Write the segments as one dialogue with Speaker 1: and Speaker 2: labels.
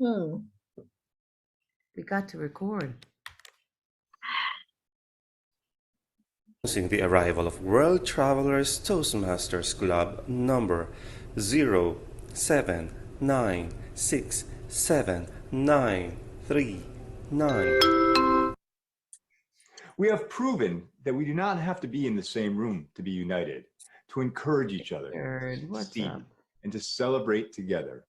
Speaker 1: We got to record.
Speaker 2: Announcing the arrival of World Travelers Toastmasters Club number 079679339.
Speaker 3: We have proven that we do not have to be in the same room to be united, to encourage each other,
Speaker 1: What's
Speaker 3: see,
Speaker 1: up?
Speaker 3: and to celebrate together.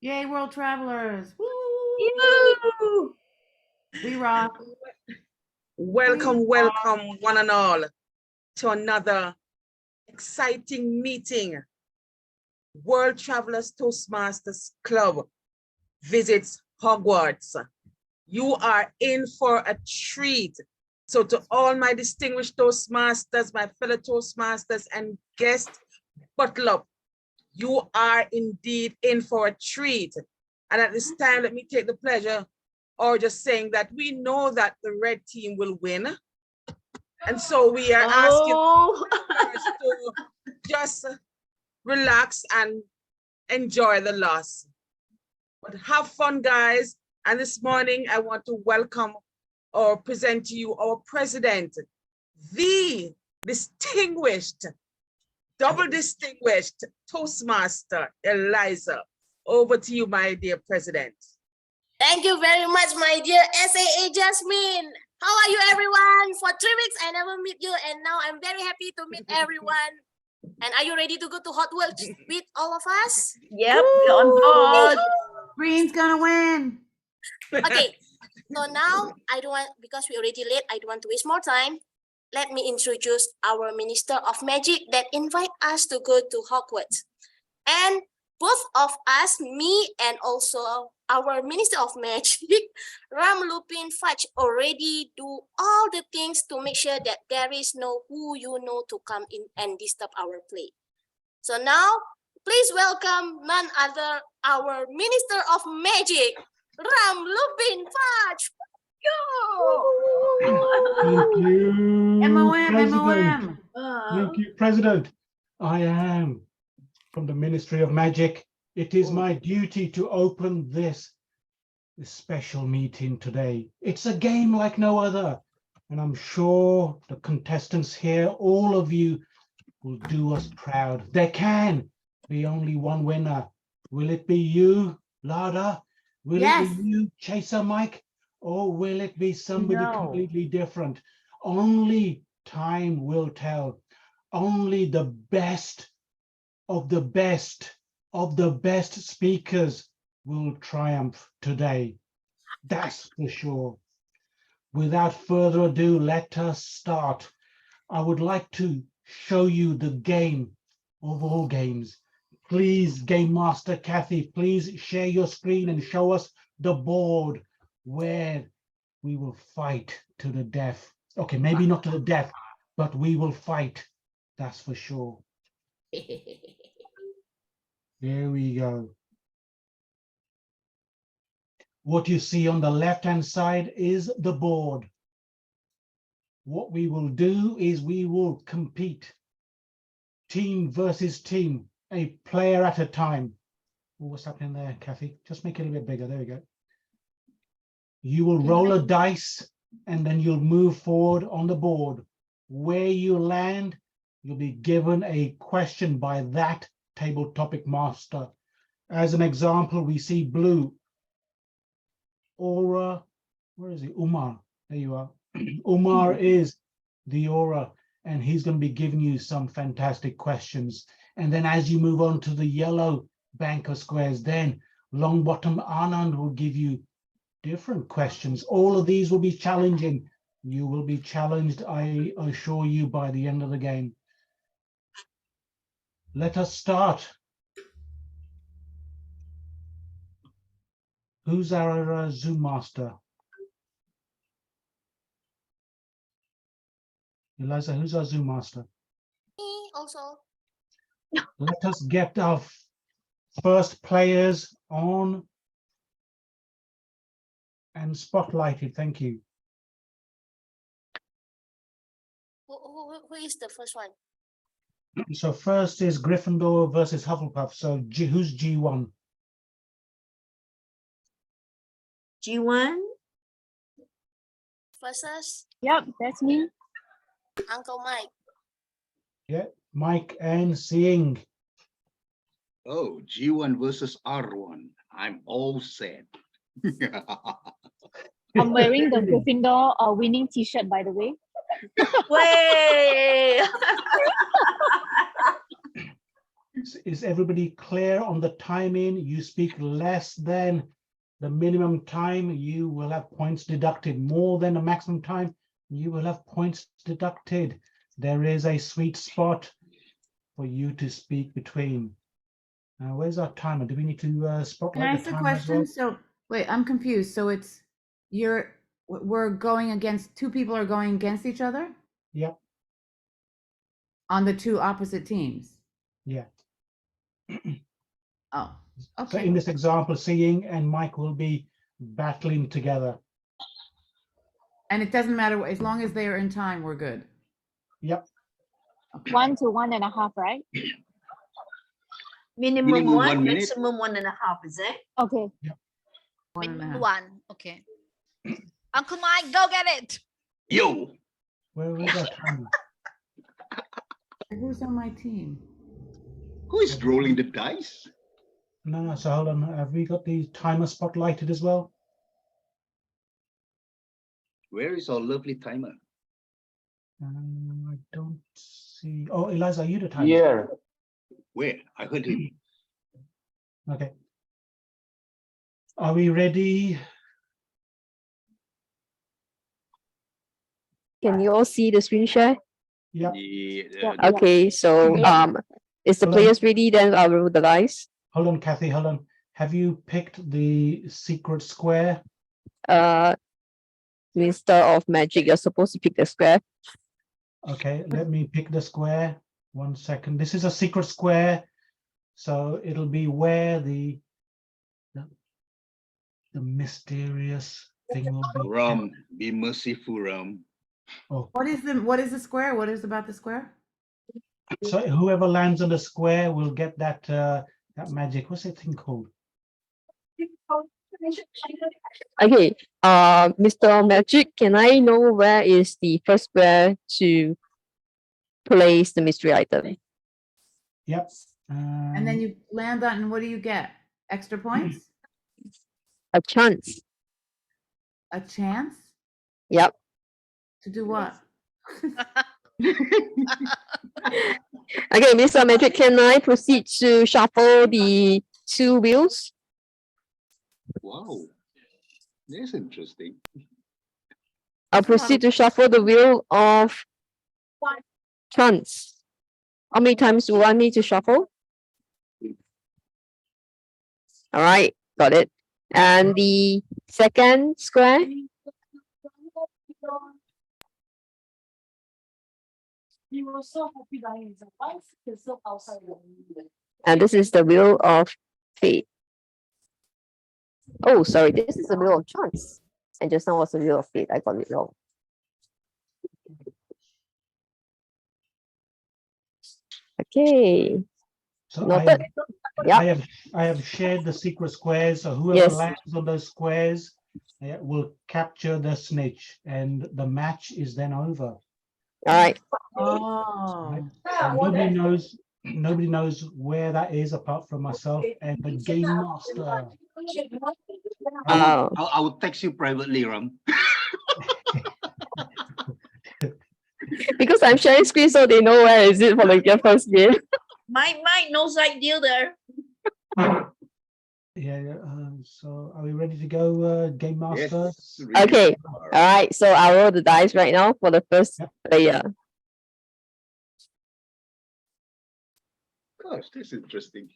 Speaker 1: Yay, World Travelers. Woo!
Speaker 4: Yoo-hoo!
Speaker 1: We rock.
Speaker 4: Welcome, welcome, one and all, to another exciting meeting. World Travelers Toastmasters Club visits Hogwarts. You are in for a treat. So to all my distinguished Toastmasters, my fellow Toastmasters and guests, buckle up. You are indeed in for a treat. And at this time, let me take the pleasure or just saying that we know that the red team will win. And so we are asking to just relax and enjoy the loss. But have fun, guys. And this morning, I want to welcome or present to you our president, the distinguished, double distinguished Toastmaster, Eliza. Over to you, my dear president.
Speaker 5: Thank you very much, my dear SAA Jasmine. How are you, everyone? For 3 weeks, I never meet you, and now I'm very happy to meet everyone. And are you ready to go to Hogwarts with all of us?
Speaker 4: Yep, we're on board.
Speaker 1: Green's gonna win.
Speaker 5: Okay, so now I don't want, because we're already late, I don't want to waste more time. Let me introduce our Minister of Magic that invite us to go to Hogwarts. And both of us, me and also our Minister of Magic, Ram Lupin Fudge, already do all the things to make sure that there is no who you know to come in and disturb our play. So now, please welcome none other our Minister of Magic, Ram Lupin Fudge.
Speaker 6: Thank you,
Speaker 1: MOM,
Speaker 6: President.
Speaker 1: MOM.
Speaker 6: Thank you, President. I am from the Ministry of Magic. It is my duty to open this special meeting today. It's a game like no other, and I'm sure the contestants here, all of you, will do us proud. There can be only one winner. Will it be you, Lada? Will it be you, Chaser Mike? Or will it be somebody completely different? Only time will tell. Only the best of the best of the best speakers will triumph today. That's for sure. Without further ado, let us start. I would like to show you the game of all games. Please, Game Master Kathy, please share your screen and show us the board where we will fight to the death. Okay, maybe not to the death, but we will fight. That's for sure. There we go. What you see on the left-hand side is the board. What we will do is we will compete. Team versus team, a player at a time. What's happening there, Kathy? Just make it a little bit bigger. There we go. You will roll a dice and then you'll move forward on the board. Where you land, you'll be given a question by that table topic master. As an example, we see blue. Aura, where is it? Umar, there you are. Umar is the aura, and he's going to be giving you some fantastic questions. And then as you move on to the yellow bank of squares, then Longbottom Anand will give you different questions. All of these will be challenging. You will be challenged, I assure you, by the end of the game. Let us start. Who's our Zoom master? Eliza, who's our Zoom master?
Speaker 5: Me also.
Speaker 6: Let us get our first players on and spotlighted. Thank you.
Speaker 5: Who is the first one?
Speaker 6: So first is Gryffindor versus Hufflepuff. So who's G1?
Speaker 1: G1.
Speaker 5: Versus
Speaker 7: Yep, that's me.
Speaker 5: Uncle Mike.
Speaker 6: Yeah, Mike and Seeing.
Speaker 8: Oh, G1 versus R1. I'm all set.
Speaker 7: I'm wearing the Gryffindor winning t-shirt, by the way.
Speaker 1: Way.
Speaker 6: Is everybody clear on the timing? You speak less than the minimum time, you will have points deducted. More than the maximum time, you will have points deducted. There is a sweet spot for you to speak between. Where's our timer? Do we need to
Speaker 1: Can I
Speaker 6: spotlight
Speaker 1: ask
Speaker 6: the
Speaker 1: a
Speaker 6: timer as well?
Speaker 1: question? So wait, I'm confused. So it's we're going against, two people are going against each other
Speaker 6: Yep,
Speaker 1: on the two opposite teams.
Speaker 6: yeah.
Speaker 1: Oh,
Speaker 6: So
Speaker 1: okay.
Speaker 6: in this example, Seeing and Mike will be battling together.
Speaker 1: And it doesn't matter as long as they are in time, we're good.
Speaker 6: Yep,
Speaker 7: 1 to 1.5, right?
Speaker 8: Minimum 1 minute.
Speaker 9: maximum 1.5, is it?
Speaker 7: Okay.
Speaker 1: One and a half.
Speaker 9: One. Okay. Uncle Mike, go get it.
Speaker 8: Yo,
Speaker 6: where is our timer?
Speaker 1: Who's on my team?
Speaker 8: who is rolling the dice?
Speaker 6: No, so hold on. Have we got the timer spotlighted as well?
Speaker 8: Where is our lovely timer?
Speaker 6: I don't see. Oh, Eliza, are you the timer?
Speaker 3: Yeah.
Speaker 8: Where? I heard him.
Speaker 6: Okay. Are we ready?
Speaker 10: Can you all see the screen share?
Speaker 6: Yep.
Speaker 8: Yeah,
Speaker 10: Okay, so is the
Speaker 6: Hold on.
Speaker 10: players ready? Then I'll roll the dice.
Speaker 6: Hold on, Kathy, hold on. Have you picked the secret square?
Speaker 10: Minister of Magic, you're supposed to pick the square.
Speaker 6: Okay, let me pick the square. 1 second. This is a secret square, so it'll be where the mysterious thing will be.
Speaker 8: Ram, be merciful, Ram.
Speaker 6: Oh,
Speaker 1: What is the square? What is about the square?
Speaker 6: so whoever lands on the square will get that that magic. What's that thing called?
Speaker 10: Okay, Mr. Magic, can I know where is the first square to place the mystery item?
Speaker 6: Yep.
Speaker 1: And then you land on, and what do you get? Extra points?
Speaker 10: A chance.
Speaker 1: A chance?
Speaker 10: Yep.
Speaker 1: To do what?
Speaker 10: Okay, Mr. Magic, can I proceed to shuffle the 2 wheels?
Speaker 8: Wow, that's interesting.
Speaker 10: I'll proceed to shuffle the wheel of chance. How many times do you want me to shuffle? All right, got it. And the second square? And this is the wheel of fate. Oh, sorry, this is the wheel of chance. And just now was the wheel of fate. I got it wrong. Okay.
Speaker 6: So
Speaker 10: Noted.
Speaker 6: I have shared the secret squares. So whoever
Speaker 10: Yes.
Speaker 6: lands on those squares will capture the snitch, and the match is then over.
Speaker 10: All right.
Speaker 1: Oh.
Speaker 6: And nobody knows where that is apart from myself and the game master.
Speaker 8: I will text you privately, Ram.
Speaker 10: because I'm sharing screen, so they know where is it for the first game.
Speaker 9: My knows idea there.
Speaker 6: So are we ready to go, Game Master?
Speaker 8: Yes. really
Speaker 10: Okay,
Speaker 8: are.
Speaker 10: all right. So I roll the dice right now for the first
Speaker 6: Yep.
Speaker 10: player.
Speaker 8: Gosh, that's interesting.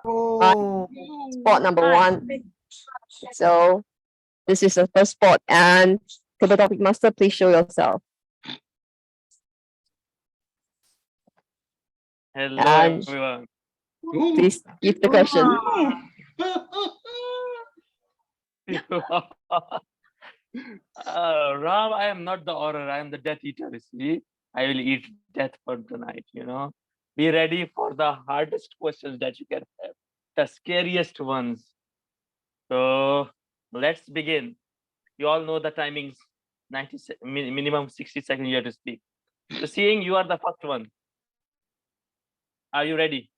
Speaker 1: Oh,
Speaker 10: Spot number one. So this is the first spot, and table topic master, please show yourself.
Speaker 11: Hello,
Speaker 10: And
Speaker 11: everyone.
Speaker 8: Ooh.
Speaker 10: please give the question.
Speaker 11: Ram, I am not the horror. I am the Death Eater. You see, I will eat death for tonight. Be ready for the hardest questions that you can have, the scariest ones. So let's begin. You all know the timings. Minimum 60 seconds you have to speak. So seeing you are the first one. Are you ready?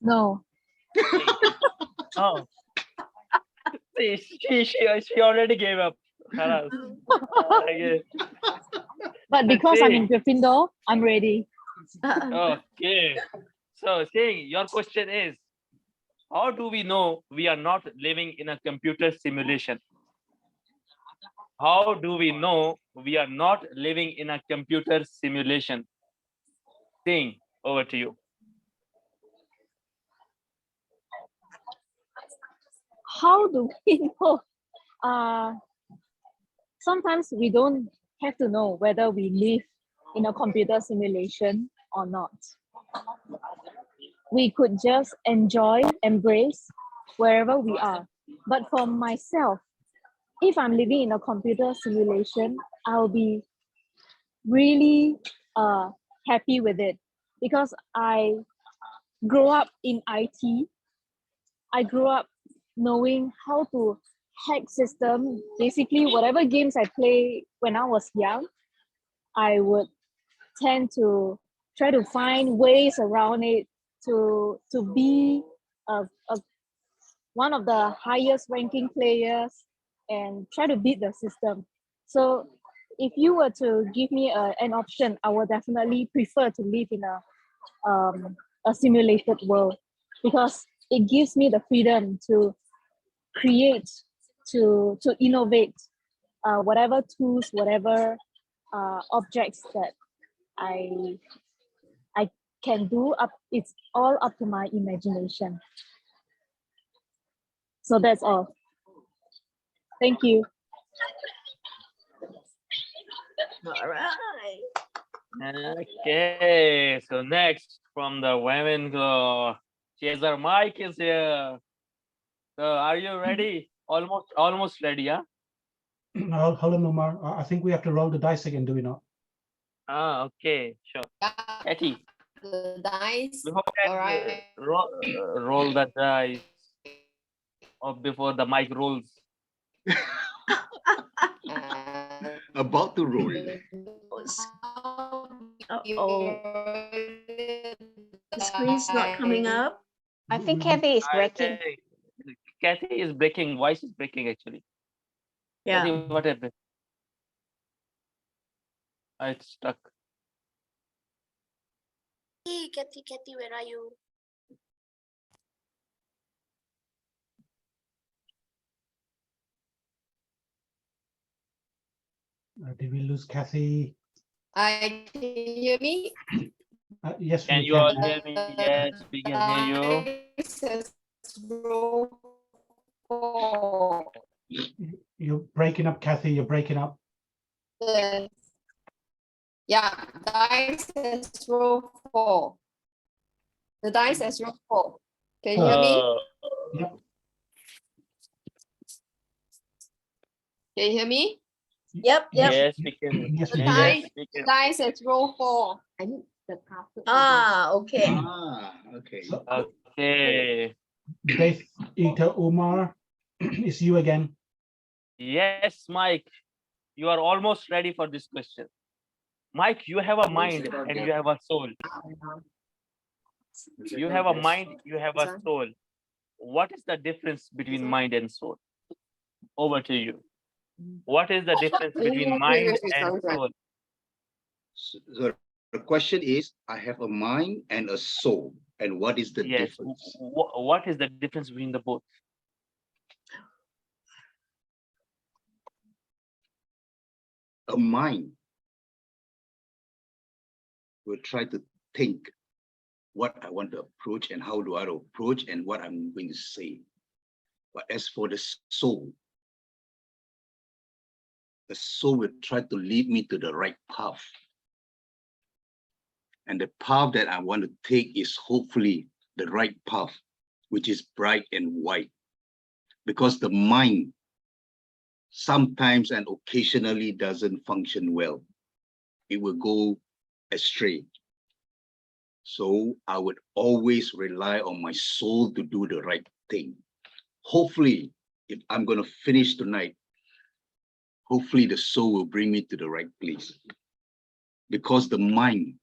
Speaker 7: No.
Speaker 11: Oh. See, she already gave up. Khalas. Okay.
Speaker 7: But because I'm
Speaker 11: See.
Speaker 7: in Gryffindor, I'm ready.
Speaker 11: Okay. So saying your question is, how do we know we are not living in a computer simulation? How do we know we are not living in a computer simulation? Saying, over to you.
Speaker 7: How do we know? Sometimes we don't have to know whether we live in a computer simulation or not. We could just enjoy, embrace wherever we are. But for myself, if I'm living in a computer simulation, I'll be really happy with it because I grew up in IT. I grew up knowing how to hack system. Basically, whatever games I play when I was young, I would tend to try to find ways around it to be one of the highest ranking players and try to beat the system. So if you were to give me an option, I would definitely prefer to live in a simulated world because it gives me the freedom to create, to innovate whatever tools, whatever objects that I can do up. It's all up to my imagination. So that's all. Thank you.
Speaker 9: All right.
Speaker 11: Okay. So next from the women, Chaser Mike is here. So are you ready? Almost ready, yeah?
Speaker 6: Hold on, Omar. I think we have to roll the dice again, do we not?
Speaker 11: Okay, sure. Katie,
Speaker 10: The dice.
Speaker 11: before that,
Speaker 10: All right.
Speaker 11: roll the dice. Or before the mic rolls.
Speaker 8: About to roll.
Speaker 9: The screen's not coming up.
Speaker 7: I think Kathy is breaking.
Speaker 11: Kathy is breaking. Voice is breaking actually.
Speaker 9: Yeah.
Speaker 11: Kathy, what happened? It's stuck.
Speaker 5: Hey, Kathy, where are you?
Speaker 6: Did we lose Kathy?
Speaker 10: Can you hear me?
Speaker 6: Yes,
Speaker 11: Can
Speaker 6: we
Speaker 11: you
Speaker 6: can.
Speaker 11: all hear me? Yes, we can hear you.
Speaker 6: You're breaking up, Kathy. You're breaking up.
Speaker 10: Yeah, dice has roll 4. The dice has roll 4. Can you hear me?
Speaker 6: Yep.
Speaker 10: Can you hear me?
Speaker 9: Yep.
Speaker 11: Yes, we can.
Speaker 6: Yes,
Speaker 10: The
Speaker 6: we
Speaker 11: Yes,
Speaker 6: can.
Speaker 11: we can.
Speaker 10: dice has roll 4. I need the password.
Speaker 9: Okay.
Speaker 8: Okay.
Speaker 6: So,
Speaker 11: Okay.
Speaker 6: Death Eater Omar, it's you again.
Speaker 11: Yes, Mike. You are almost ready for this question. Mike, you have a mind and you have a soul. You have a mind, you have a soul. What is the difference between mind and soul? Over to you. What is the difference between mind and soul?
Speaker 8: So the question is, I have a mind and a soul, and what is the
Speaker 11: Yes.
Speaker 8: difference?
Speaker 11: What is the difference between the both?
Speaker 8: A mind will try to think what I want to approach and how do I approach and what I'm going to say. But as for the soul will try to lead me to the right path. And the path that I want to take is hopefully the right path, which is bright and white. Because the mind sometimes and occasionally doesn't function well. It will go astray. So I would always rely on my soul to do the right thing. Hopefully, if I'm going to finish tonight, hopefully the soul will bring me to the right place. Because the mind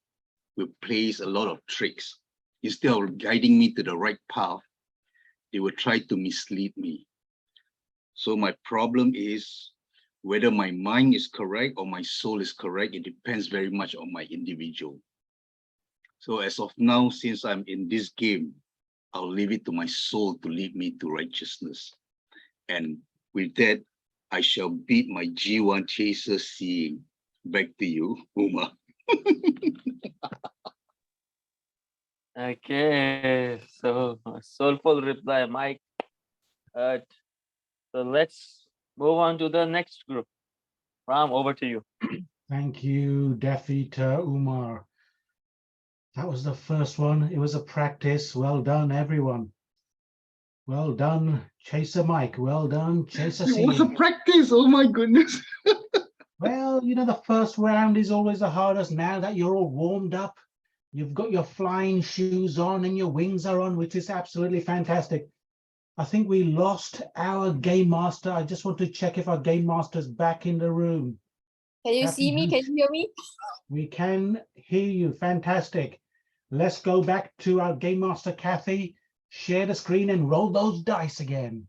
Speaker 8: will play a lot of tricks. Instead of guiding me to the right path, they will try to mislead me. So my problem is whether my mind is correct or my soul is correct. It depends very much on my individual. So as of now, since I'm in this game, I'll leave it to my soul to lead me to righteousness. And with that, I shall beat my G1 chaser seeing. Back to you, Uma.
Speaker 11: Okay, so a soulful reply, Mike. So let's move on to the next group. Ram, over to you.
Speaker 6: Thank you, Death Eater Umar. That was the first one. It was a practice. Well done, everyone. Well done, Chaser Mike. Well done, Chaser
Speaker 8: It was a
Speaker 6: Seeing.
Speaker 8: practice, oh my goodness.
Speaker 6: Well, you know, the first round is always the hardest. Now that you're all warmed up, you've got your flying shoes on and your wings are on, which is absolutely fantastic. I think we lost our game master. I just want to check if our game master's back in the room.
Speaker 10: Can you
Speaker 6: Kathy,
Speaker 10: see me? Can you hear me?
Speaker 6: We can hear you. Fantastic. Let's go back to our game master, Kathy. Share the screen and roll those dice again.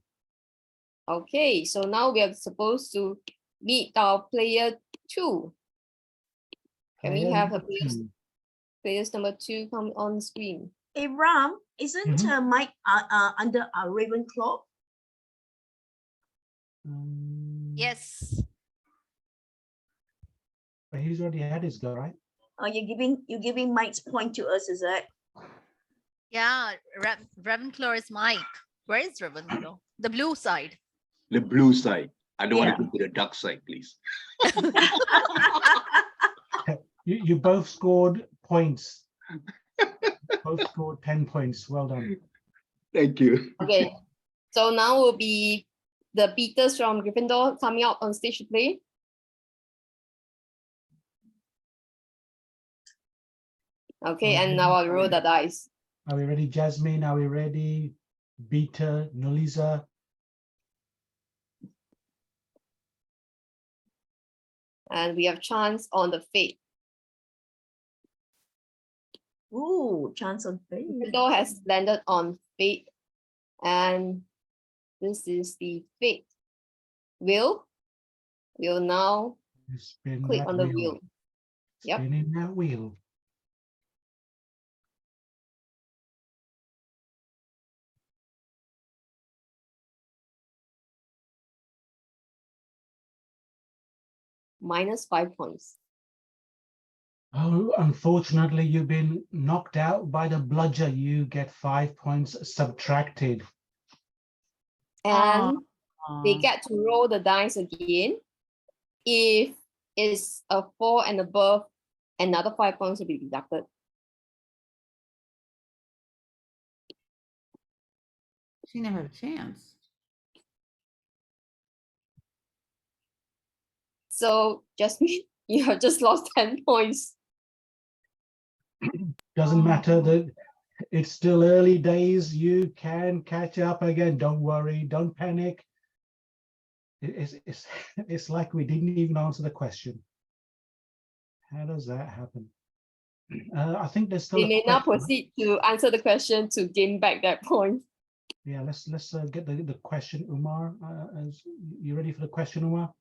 Speaker 10: Okay, so now we are supposed to meet our player 2. Can we
Speaker 6: Player
Speaker 10: have a
Speaker 6: number two.
Speaker 10: players number 2 come on screen?
Speaker 12: Hey Ram, isn't Mike under a Ravenclaw?
Speaker 9: Yes.
Speaker 6: But he's already had his go, right?
Speaker 12: Oh, you're giving Mike's point to us, is that?
Speaker 9: Yeah, Ravenclaw is Mike. Where is Ravenclaw? The blue side.
Speaker 8: The blue side. I don't want to go to the dark side, please.
Speaker 6: You both scored points. Both scored 10 points. Well done.
Speaker 8: Thank you.
Speaker 10: Okay, so now will be the Peters from Gryffindor coming out on stage to play. Okay, and now I'll roll the dice.
Speaker 6: Are we ready, Jasmine? Are we ready? Beta, Noliza?
Speaker 10: And we have chance on the fate.
Speaker 12: Ooh, chance on fate.
Speaker 10: Gryffindor has landed on fate. And this is the fate. Will now
Speaker 6: Spin
Speaker 10: click
Speaker 6: that
Speaker 10: on the
Speaker 6: wheel.
Speaker 10: wheel. Yep.
Speaker 6: Spinning that wheel.
Speaker 10: -5 points.
Speaker 6: Oh, unfortunately, you've been knocked out by the bludger. You get 5 points subtracted.
Speaker 10: And they get to roll the dice again. If it's a 4 and above, another 5 points will be deducted.
Speaker 1: She never had a chance.
Speaker 10: So Jasmine, you have just lost 10 points.
Speaker 6: Doesn't matter that it's still early days. You can catch up again. Don't worry. Don't panic. It's like we didn't even answer the question. How does that happen? I think there's still
Speaker 10: They
Speaker 6: a
Speaker 10: may now
Speaker 6: question.
Speaker 10: proceed to answer the question to gain back that point.
Speaker 6: Yeah, let's get the question, Umar. You ready for the question, Umar?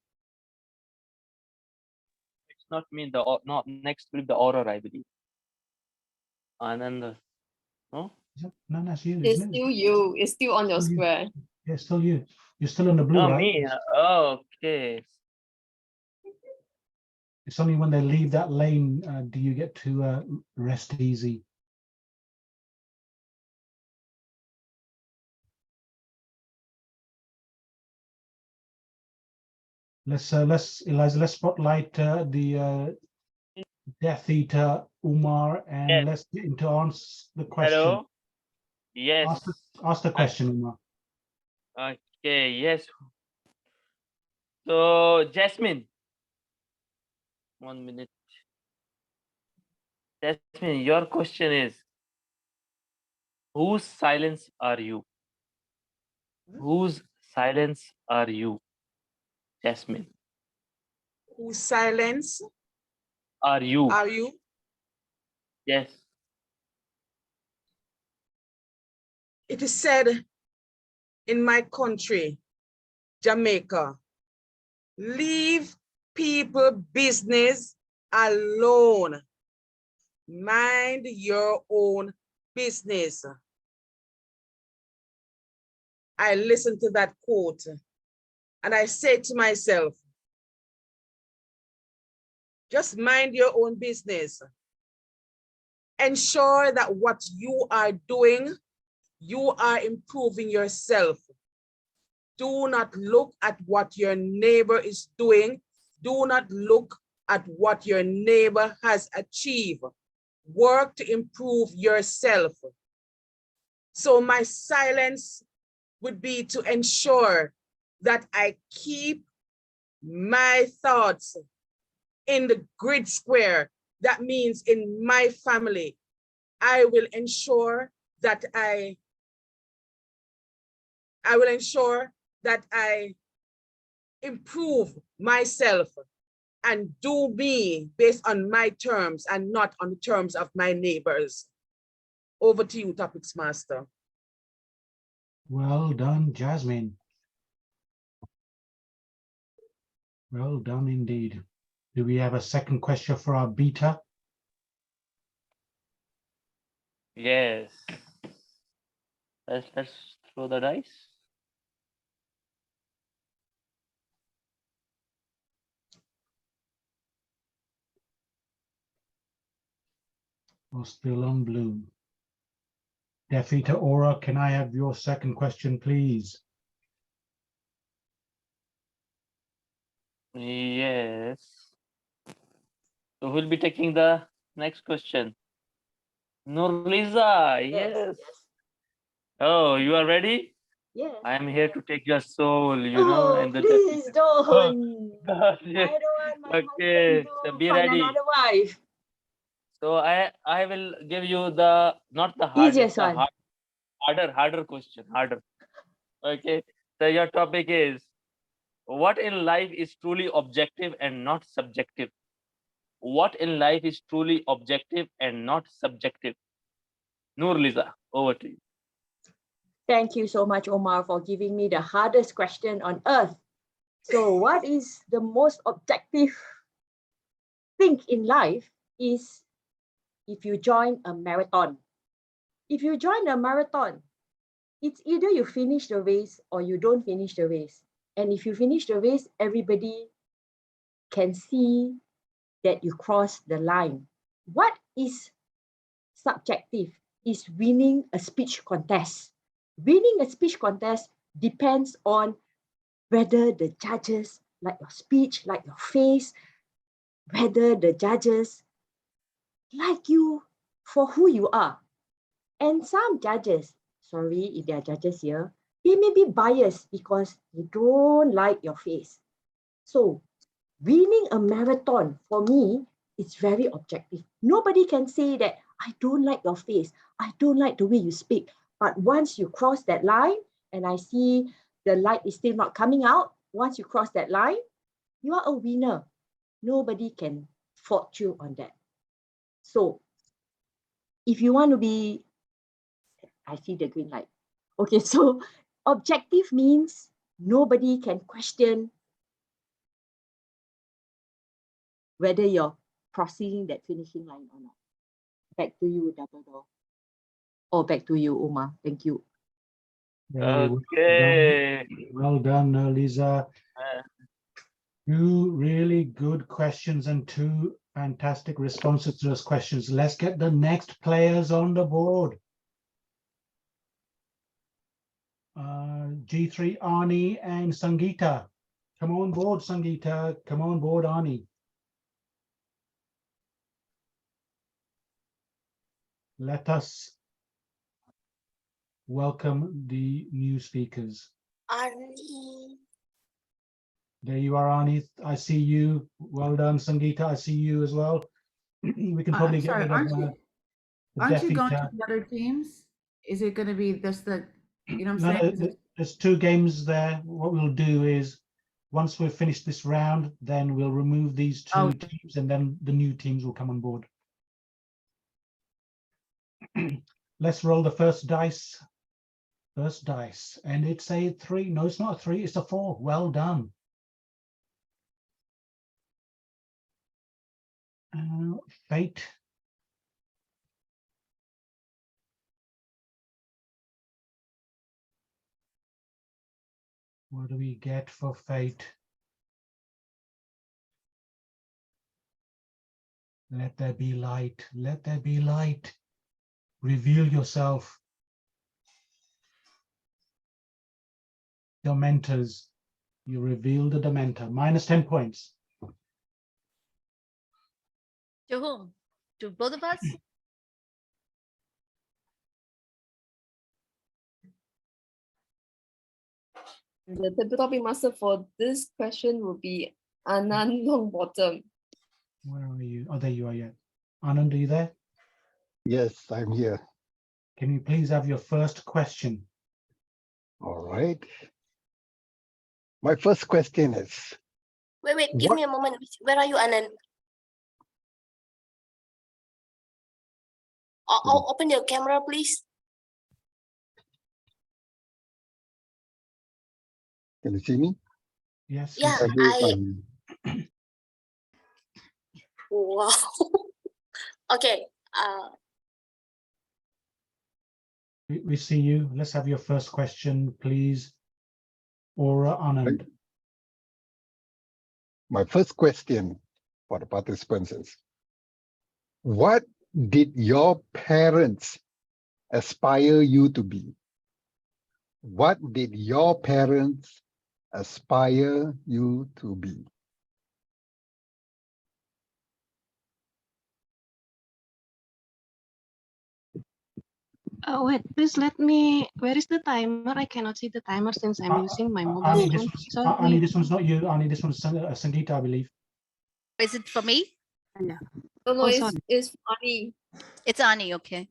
Speaker 11: not me. Not next will be the order, I believe. Ananda. No?
Speaker 6: No, that's you,
Speaker 10: It's
Speaker 6: isn't it?
Speaker 10: still you. It's still on your
Speaker 6: Still you.
Speaker 10: square.
Speaker 6: Yeah, still you. You're still on the blue,
Speaker 11: Oh,
Speaker 6: right?
Speaker 11: me. Okay.
Speaker 6: It's only when they leave that lane do you get to rest easy. Eliza, let's spotlight the Death Eater Umar, and
Speaker 11: Yes.
Speaker 6: let's get into answer the question.
Speaker 11: Hello. Yes.
Speaker 6: Ask the question, Umar.
Speaker 11: Okay. Yes. So, Jasmine. 1 minute. Jasmine, your question is, whose silence are you? Whose silence are you, Jasmine?
Speaker 4: Whose silence
Speaker 11: Are you?
Speaker 4: are you?
Speaker 11: Yes.
Speaker 4: It is said in my country, Jamaica, leave people business alone. Mind your own business. I listen to that quote and I say to myself, just mind your own business. Ensure that what you are doing, you are improving yourself. Do not look at what your neighbor is doing. Do not look at what your neighbor has achieved. Work to improve yourself. So my silence would be to ensure that I keep my thoughts in the grid square. That means in my family. I will ensure that I improve myself and do me based on my terms and not on the terms of my neighbors. Over to you, Topics Master.
Speaker 6: Well done, Jasmine. Well done indeed. Do we have a second question for our beta?
Speaker 11: Yes. Let's throw the dice.
Speaker 6: Or still on blue? Death Eater Aura, can I have your second question, please?
Speaker 11: Yes. So who'll be taking the next question? Nurliza, yes. Oh, you are ready?
Speaker 12: Yes.
Speaker 11: I am here to take your soul, you know,
Speaker 12: Oh,
Speaker 11: and the
Speaker 12: please don't.
Speaker 11: God,
Speaker 12: I
Speaker 11: yes.
Speaker 12: don't want my
Speaker 11: Okay,
Speaker 12: husband
Speaker 11: so
Speaker 12: to
Speaker 11: be
Speaker 12: find
Speaker 11: ready.
Speaker 12: another wife.
Speaker 11: So I will give you the not the
Speaker 12: Easiest
Speaker 11: hardest, the
Speaker 12: one.
Speaker 11: harder question, harder. Okay. So your topic is, what in life is truly objective and not subjective? What in life is truly objective and not subjective? Nurliza, over to you.
Speaker 12: Thank you so much, Omar, for giving me the hardest question on earth. So what is the most objective thing in life is if you join a marathon. If you join a marathon, it's either you finish the race or you don't finish the race. And if you finish the race, everybody can see that you cross the line. What is subjective is winning a speech contest. Winning a speech contest depends on whether the judges like your speech, like your face, whether the judges like you for who you are. And some judges, sorry if there are judges here, they may be biased because they don't like your face. So winning a marathon for me is very objective. Nobody can say that I don't like your face, I don't like the way you speak. But once you cross that line and I see the light is still not coming out, once you cross that line, you are a winner. Nobody can fault you on that. So if you want to be, I see the green light. Okay, so objective means nobody can question whether you're crossing that finishing line or not. Back to you, Dumbledore. Or back to you, Umar. Thank you.
Speaker 6: Very
Speaker 11: Okay.
Speaker 6: well done, Lisa.
Speaker 11: Uh,
Speaker 6: Two really good questions and two fantastic responses to those questions. Let's get the next players on the board. G3, Arnie and Sangeeta. Come on board, Sangeeta. Come on board, Arnie. Let us welcome the new speakers.
Speaker 5: Arnie.
Speaker 6: There you are, Arnie. I see you. Well done, Sangeeta. I see you as well. We can probably
Speaker 1: I'm
Speaker 6: get
Speaker 1: sorry,
Speaker 6: rid of
Speaker 1: aren't
Speaker 6: the
Speaker 1: aren't
Speaker 6: Deaf
Speaker 1: you going
Speaker 6: Eater.
Speaker 1: to the other teams? Is it going to be just the, you know what
Speaker 6: No,
Speaker 1: I'm
Speaker 6: no,
Speaker 1: saying? Is it-
Speaker 6: there's two games there. What we'll do is, once we've finished this round, then we'll remove these two
Speaker 1: Oh.
Speaker 6: teams and then the new teams will come on board. Let's roll the first dice. First dice. And it's a 3. No, it's not a 3, it's a 4. Well done. Fate. What do we get for fate? Let there be light. Let there be light. Reveal yourself. Dementors. You reveal the Dementor. Minus 10 points.
Speaker 9: To whom? To both of us?
Speaker 10: The topic master for this question will be Anand Longbottom.
Speaker 6: Where are you? Oh, there you are. Yeah. Anand, are you there?
Speaker 13: Yes, I'm here.
Speaker 6: Can you please have your first question?
Speaker 13: All right. My first question is,
Speaker 5: Wait, give
Speaker 13: What-
Speaker 5: me a moment. Where are you, Anand? Open your camera, please.
Speaker 13: can you see me?
Speaker 6: Yes.
Speaker 5: Yeah, wow. Okay.
Speaker 6: We see you. Let's have your first question, please. Aura Anand.
Speaker 13: My first question for the participants is, what did your parents aspire you to be? What did your parents aspire you to be?
Speaker 14: Wait, please let me. Where is the timer? I cannot see the timer since I'm using my mobile
Speaker 6: Arnie,
Speaker 14: phone.
Speaker 6: Arnie, this one's not you. Arnie, this one's Sangeeta, I believe.
Speaker 9: Is it for me?
Speaker 14: Yeah.
Speaker 10: No, no,
Speaker 14: Oh,
Speaker 10: it's,
Speaker 14: sorry.
Speaker 10: it's Arnie.
Speaker 9: It's Ani, okay.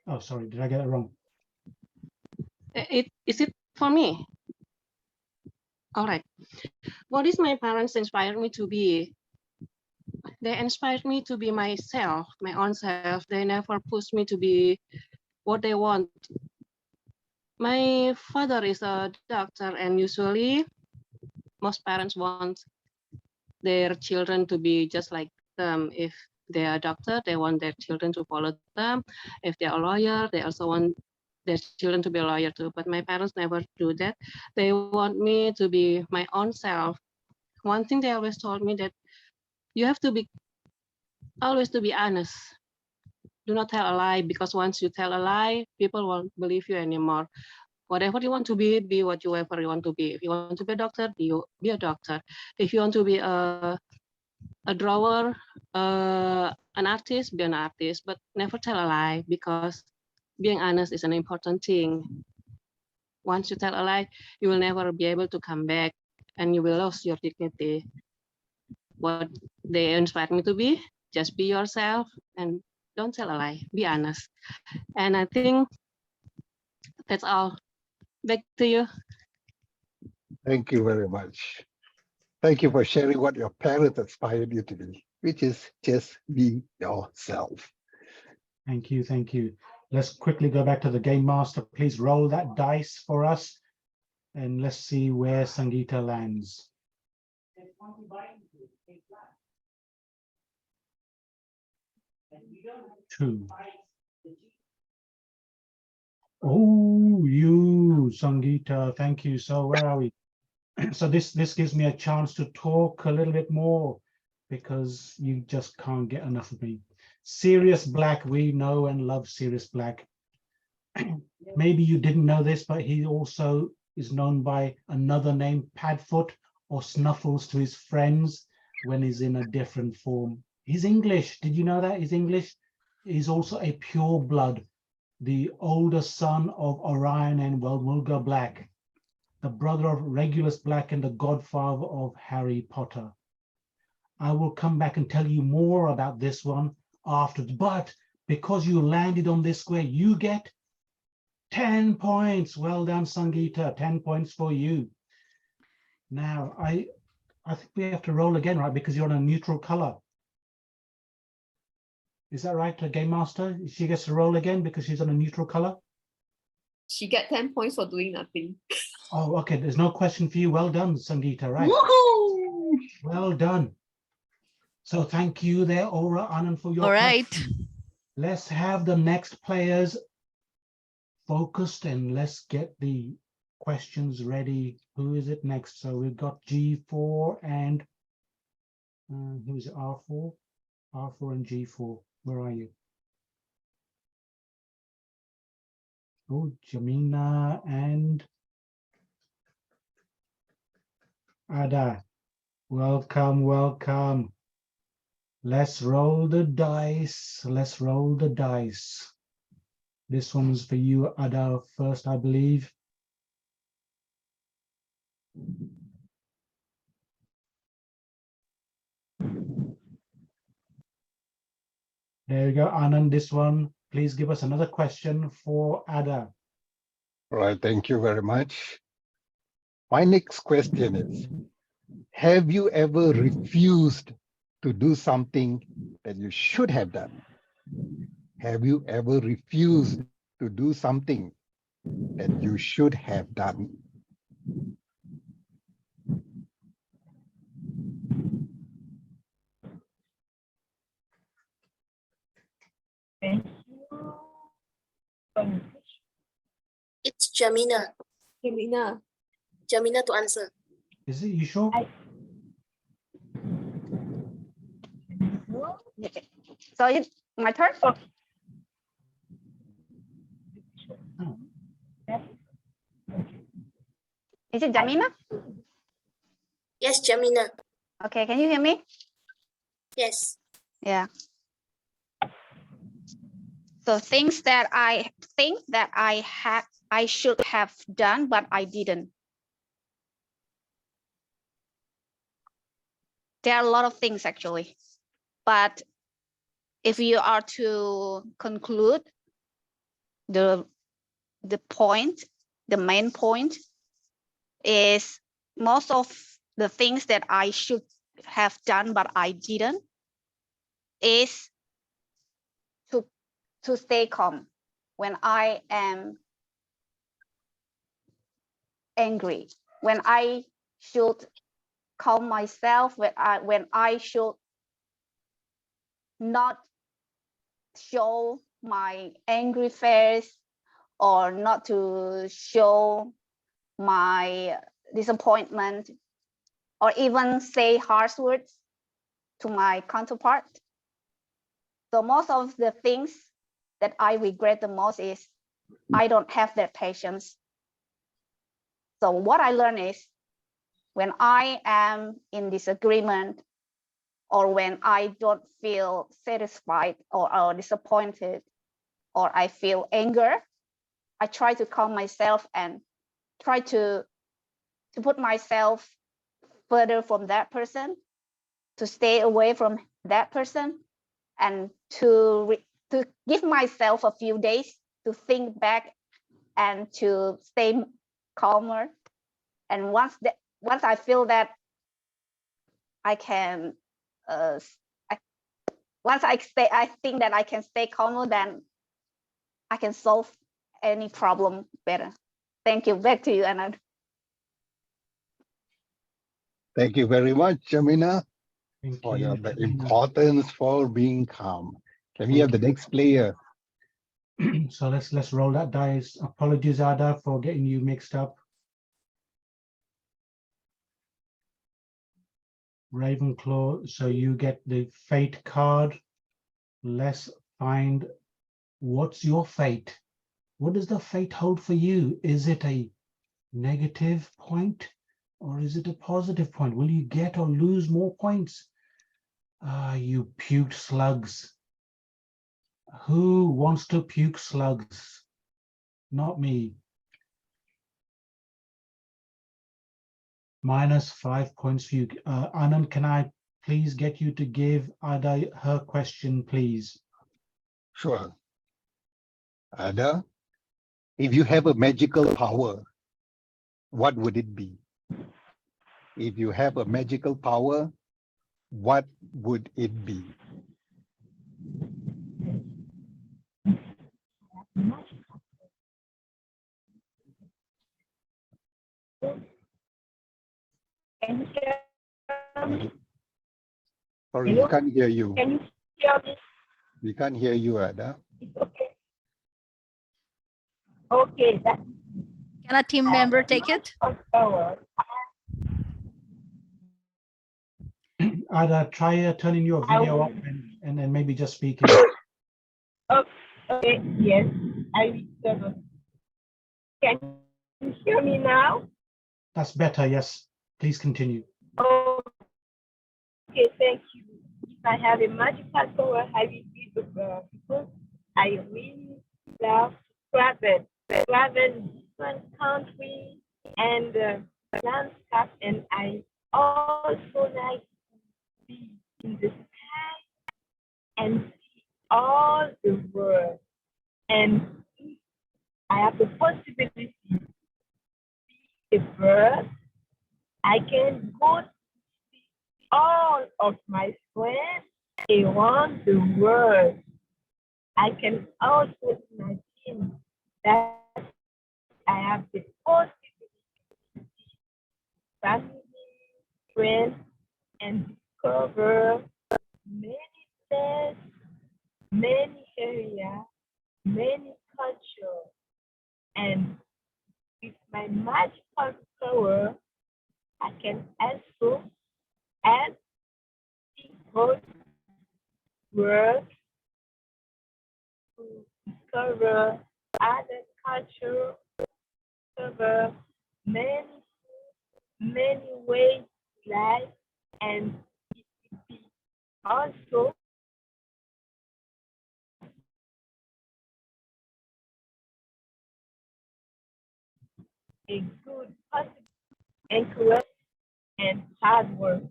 Speaker 6: Oh, sorry. Did I get it wrong?
Speaker 14: Is it for me? All right. What is my parents inspired me to be? They inspired me to be myself, my own self. They never pushed me to be what they want. My father is a doctor, and usually most parents want their children to be just like them. If they are a doctor, they want their children to follow them. If they are a lawyer, they also want their children to be a lawyer too. But my parents never do that. They want me to be my own self. One thing they always told me that you have to be always to be honest. Do not tell a lie, because once you tell a lie, people won't believe you anymore. Whatever you want to be whatever you want to be. If you want to be a doctor, be a doctor. If you want to be a drawer, an artist, be an artist, but never tell a lie, because being honest is an important thing. Once you tell a lie, you will never be able to come back and you will lose your dignity. What they inspired me to be, just be yourself and don't tell a lie, be honest. And I think that's all. Back to you.
Speaker 13: Thank you very much. Thank you for sharing what your parents inspired you to be, which is just be yourself.
Speaker 6: Thank you. Thank you. Let's quickly go back to the game master. Please roll that dice for us. And let's see where Sangeeta lands. 2. Oh, you, Sangeeta, thank you. So where are we? So this gives me a chance to talk a little bit more because you just can't get enough of me. Sirius Black, we know and love Sirius Black. Maybe you didn't know this, but he also is known by another name, Padfoot or Snuffles to his friends when he's in a different form. He's English. Did you know that? He's English. He's also a pure blood, the older son of Orion and Welmulga Black, the brother of Regulus Black and the godfather of Harry Potter. I will come back and tell you more about this one afterwards, but because you landed on this square, you get 10 points. Well done, Sangeeta, 10 points for you. Now, I think we have to roll again, right? Because you're on a neutral color. Is that right, Game Master? She gets to roll again because she's on a neutral color?
Speaker 10: She get 10 points for doing nothing.
Speaker 6: Oh, okay. There's no question for you. Well done, Sangeeta, right?
Speaker 10: Woohoo!
Speaker 6: Well done. So thank you there, Aura, Anand, for your
Speaker 9: All right.
Speaker 6: question. Let's have the next players focused and let's get the questions ready. Who is it next? So we've got G4 and who is it? R4? R4 and G4. Where are you? Oh, Jamina and Ada. Welcome, welcome. Let's roll the dice. Let's roll the dice. This one's for you, Ada, first, I believe. There we go, Anand, this one. Please give us another question for Ada.
Speaker 13: All right, thank you very much. My next question is, have you ever refused to do something that you should have done? Have you ever refused to do something that you should have done?
Speaker 5: It's Jamina. Jamina to answer.
Speaker 6: Is it, you sure?
Speaker 10: So it's my turn? Is it Jamina?
Speaker 5: Yes, Jamina.
Speaker 10: Okay, can you hear me?
Speaker 5: Yes.
Speaker 10: Yeah. So things that I think that I should have done, but I didn't. There are a lot of things actually, but if you are to conclude the point, the main point is most of the things that I should have done, but I didn't, is to stay calm when I am angry, when I should calm myself, when I should not show my angry face or not to show my disappointment or even say harsh words to my counterpart. So most of the things that I regret the most is I don't have that patience. So what I learned is when I am in disagreement or when I don't feel satisfied or disappointed or I feel anger, I try to calm myself and try to put myself further from that person, to stay away from that person, and to give myself a few days to think back and to stay calmer. And once I feel that I can, once I think that I can stay calmer, then I can solve any problem better. Thank you. Back to you, Anand.
Speaker 13: Thank you very much, Jamina,
Speaker 6: Thank
Speaker 13: for
Speaker 6: you,
Speaker 13: the
Speaker 6: Jamina.
Speaker 13: importance for being calm. Can we have the next player?
Speaker 6: So let's roll that dice. Apologies, Ada, for getting you mixed up. Ravenclaw, so you get the fate card. Let's find what's your fate. What does the fate hold for you? Is it a negative point or is it a positive point? Will you get or lose more points? Ah, you puked slugs. Who wants to puke slugs? Not me. -5 points for you. Anand, can I please get you to give Ada her question, please?
Speaker 13: Sure. Ada, if you have a magical power, what would it be? If you have a magical power, what would it be?
Speaker 12: Can you hear me?
Speaker 13: Sorry,
Speaker 12: Hello?
Speaker 13: we can't hear you.
Speaker 12: Can you hear me?
Speaker 13: We can't hear you, Ada.
Speaker 12: It's okay. Okay, that's
Speaker 9: Can a team member take it?
Speaker 12: power.
Speaker 6: Ada, try turning your
Speaker 12: I
Speaker 6: video
Speaker 12: will-
Speaker 6: up and then maybe just speaking.
Speaker 12: Okay, yes, I will. Can you hear me now?
Speaker 6: That's better, yes. Please continue.
Speaker 12: Oh, okay, thank you. If I have a magical power, I will be the because I really love to travel different countries and landscape, and I also like to be in the sky and see all the world. And if I have the possibility to be a bird, I can go see all of my friends around the world. I can also imagine that I have the possibility to see family, friends, and discover many places, many areas, many cultures. And with my magical power, I can also help people work to discover other culture, discover many ways to life, and it will be also a good possibility encourage and hard work.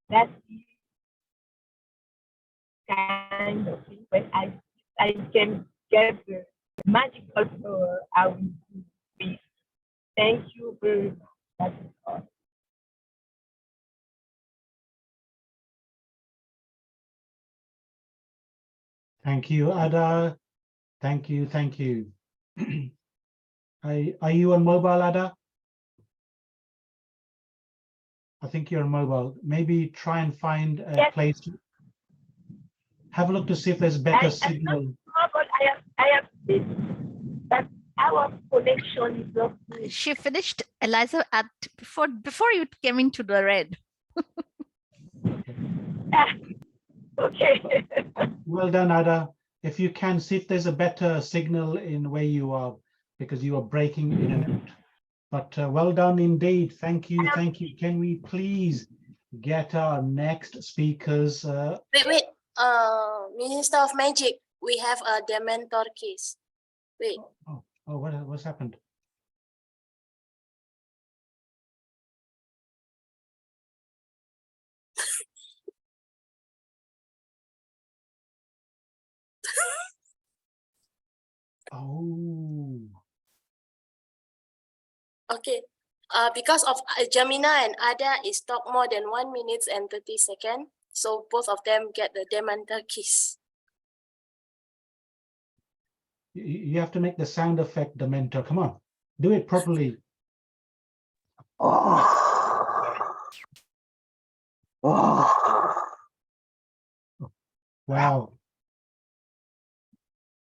Speaker 12: That's the kind of thing when I can get the magical power, I will do this. Thank you very much. That's all.
Speaker 6: Thank you, Ada. Thank you, thank you. Are you on mobile, Ada? I think you're on mobile. Maybe try and find a
Speaker 12: Yes.
Speaker 6: place to have a look to see if there's better signal.
Speaker 12: I have this, but our connection is not good.
Speaker 9: She finished, Eliza, at before you came into the red.
Speaker 12: Okay.
Speaker 6: Well done, Ada. If you can, see if there's a better signal in where you are, because you are breaking in and out. But well done indeed. Thank you, thank you. Can we please get our next speakers?
Speaker 5: Wait. Minister of Magic, we have a Dementor case. Wait.
Speaker 6: Oh, what's happened? Oh.
Speaker 5: Okay. Because of Jamina and Ada is talk more than 1 minute and 30 seconds, so both of them get the Dementor kiss.
Speaker 6: You have to make the sound effect, Dementor. Come on, do it properly. Wow.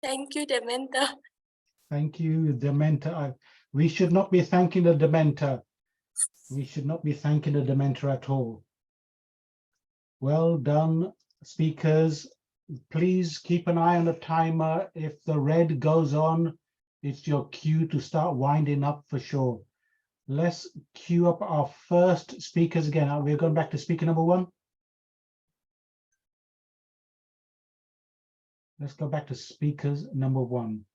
Speaker 5: Thank you, the mentor.
Speaker 6: Thank you, the mentor. We should not be thanking the Dementor. We should not be thanking the Dementor at all. Well done, speakers. Please keep an eye on the timer. If the red goes on, it's your cue to start winding up for sure. Let's queue up our first speakers again. We're going back to speaker number 1. Let's go back to speakers number 1.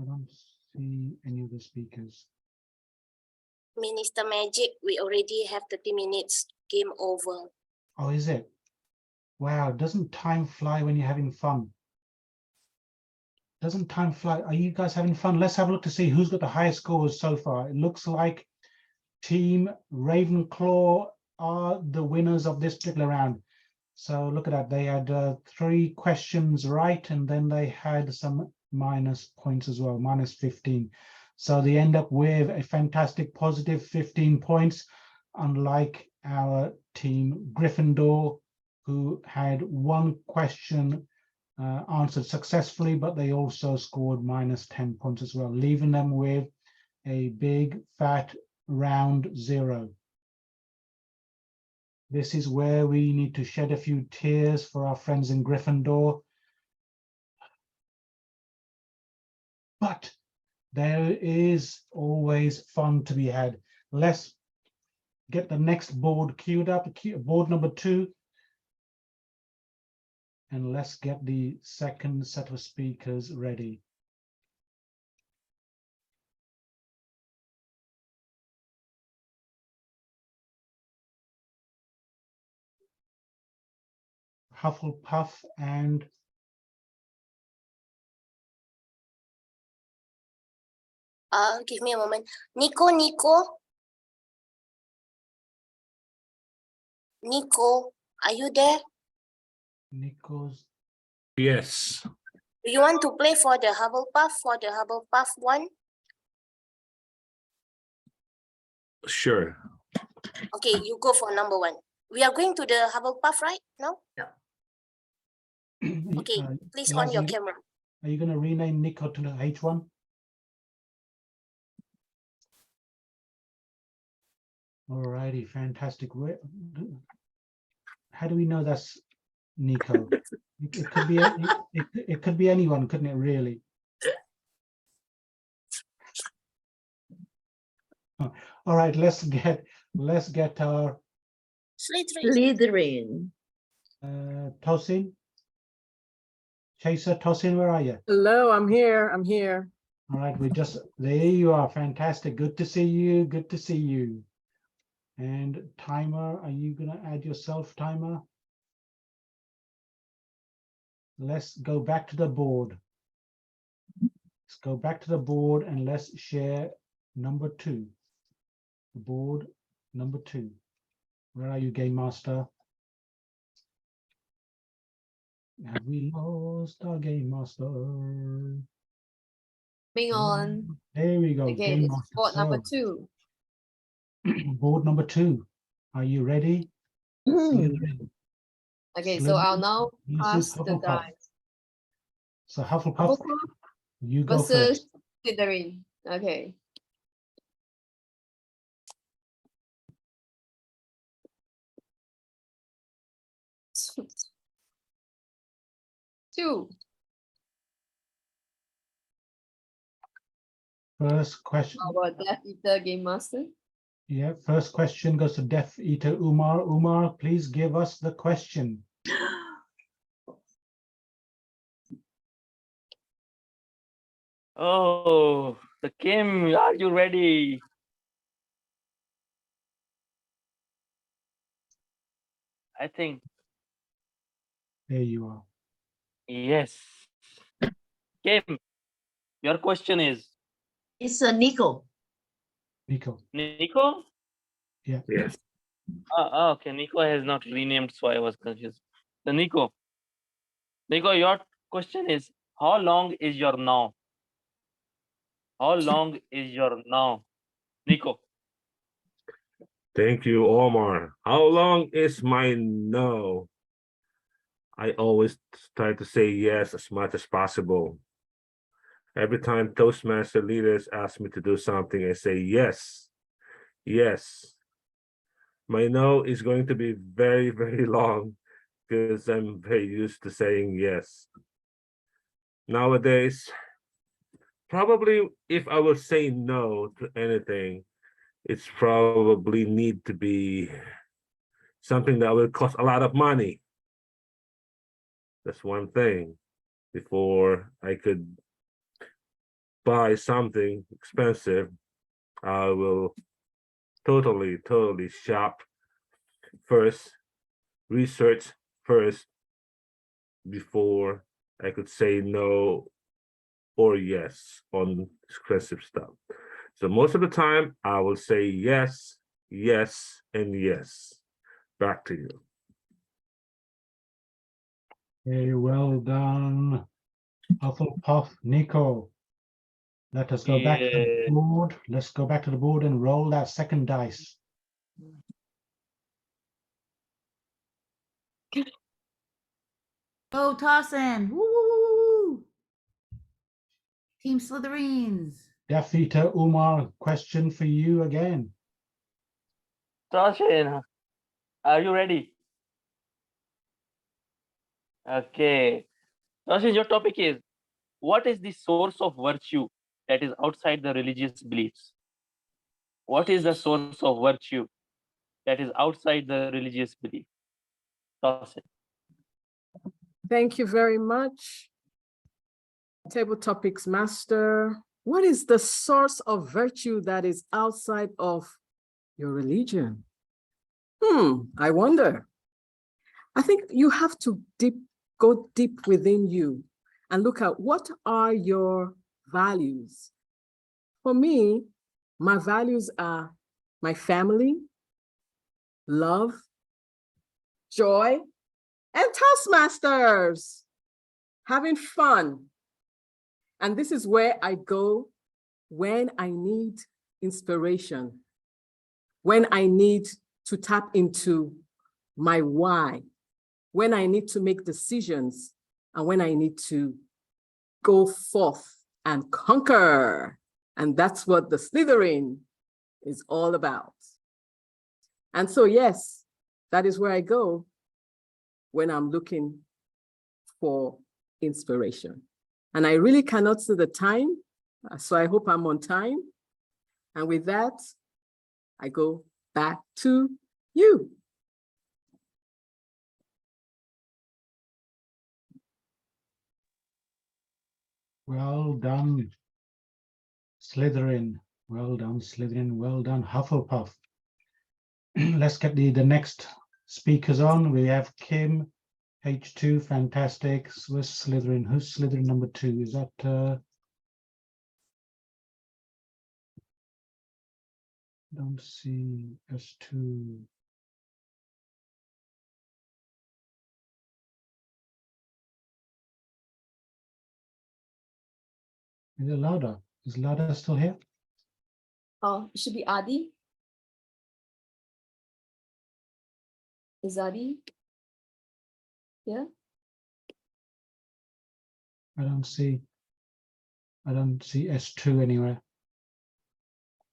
Speaker 6: I don't see any of the speakers.
Speaker 5: Minister Magic, we already have 30 minutes. Game over.
Speaker 6: Oh, is it? Wow, doesn't time fly when you're having fun? Doesn't time fly? Are you guys having fun? Let's have a look to see who's got the highest scores so far. It looks like Team Ravenclaw are the winners of this particular round. So look at that. They had 3 questions right, and then they had some minus points as well, minus 15. So they end up with a fantastic positive 15 points, unlike our team Gryffindor, who had 1 question answered successfully, but they also scored minus 10 points as well, leaving them with a big fat round 0. This is where we need to shed a few tears for our friends in Gryffindor. But there is always fun to be had. Let's get the next board queued up, board number 2. And let's get the second set of speakers ready. Hufflepuff and
Speaker 5: Give me a moment. Nico, are you there?
Speaker 6: Nico's.
Speaker 15: Yes.
Speaker 5: Do you want to play for the Hufflepuff one?
Speaker 15: Sure.
Speaker 5: Okay, you go for number 1. We are going to the Hufflepuff, right? No? Okay, please on your camera.
Speaker 6: Are you going to rename Nico to the H1? Alrighty, fantastic. How do we know that's Nico? It could be it could be anyone, couldn't it? Really. All right, let's get our
Speaker 12: Slytherin.
Speaker 6: Tosin. Chaser, Tosin, where are you?
Speaker 16: Hello, I'm here.
Speaker 6: All right, there you are. Fantastic. Good to see you. Good to see you. And Timer, are you going to add yourself, Timer? Let's go back to the board. Let's go back to the board and let's share number 2. Board number 2. Where are you, Game Master? Have we lost our Game Master?
Speaker 16: Moving on.
Speaker 6: There we go.
Speaker 16: Okay,
Speaker 6: Game
Speaker 16: it's
Speaker 6: Master.
Speaker 16: board number
Speaker 6: So,
Speaker 16: 2.
Speaker 6: board number 2. Are you ready? Slytherin.
Speaker 16: Okay, so I'll
Speaker 6: Slytherin
Speaker 16: now
Speaker 6: versus
Speaker 16: pass the
Speaker 6: Hufflepuff.
Speaker 16: dice.
Speaker 6: So Hufflepuff, you go
Speaker 16: Versus
Speaker 6: first.
Speaker 16: Slytherin. Okay. Two.
Speaker 6: First question.
Speaker 16: Our Death Eater Game Master.
Speaker 6: Yeah, first question goes to Death Eater Umar. Umar, please give us the question.
Speaker 11: Oh, the Kim, are you ready? I think
Speaker 6: There you are.
Speaker 11: yes. Kim, your question is
Speaker 12: It's a Nico.
Speaker 6: Nico.
Speaker 11: Nico?
Speaker 6: Yeah.
Speaker 15: Yes.
Speaker 11: Okay, Nico has not renamed, so I was confused. So Nico, your question is, how long is your now? How long is your now? Nico.
Speaker 15: Thank you, Omar. How long is my no? I always try to say yes as much as possible. Every time Toastmaster leaders ask me to do something, I say yes, yes. My no is going to be very, very long because I'm very used to saying yes. Nowadays, probably if I will say no to anything, it's probably need to be something that will cost a lot of money. That's one thing. Before I could buy something expensive, I will totally shop first, research first before I could say no or yes on expensive stuff. So most of the time, I will say yes, yes, and yes. Back to you.
Speaker 6: Okay, well done. Hufflepuff, Nico. Let us go back to the
Speaker 11: Yeah.
Speaker 6: board. Let's go back to the board and roll that second dice.
Speaker 1: Go tossin'. Woo, woo, woo, woo, woo. Team Slytherins.
Speaker 6: Dafita Umar, question for you again.
Speaker 11: Toshin, are you ready? Okay. Toshin, your topic is, what is the source of virtue that is outside the religious beliefs? What is the source of virtue that is outside the religious belief? Toshin.
Speaker 17: Thank you very much. Table Topics Master. What is the source of virtue that is outside of your religion? I wonder. I think you have to go deep within you and look at what are your values. For me, my values are my family, love, joy, and Toastmasters, having fun. And this is where I go when I need inspiration, when I need to tap into my why, when I need to make decisions, and when I need to go forth and conquer. And that's what the Slytherin is all about. And so, yes, that is where I go when I'm looking for inspiration. And I really cannot see the time, so I hope I'm on time. And with that, I go back to you.
Speaker 6: Well done, Slytherin. Well done, Slytherin. Well done, Hufflepuff. Let's get the next speakers on. We have Kim, H2, fantastic. Where's Slytherin? Who's Slytherin number 2? Is that don't see S2. Is it Lada? Is Lada still here?
Speaker 16: Oh, it should be Adi. Is Adi? Yeah.
Speaker 6: I don't see S2 anywhere.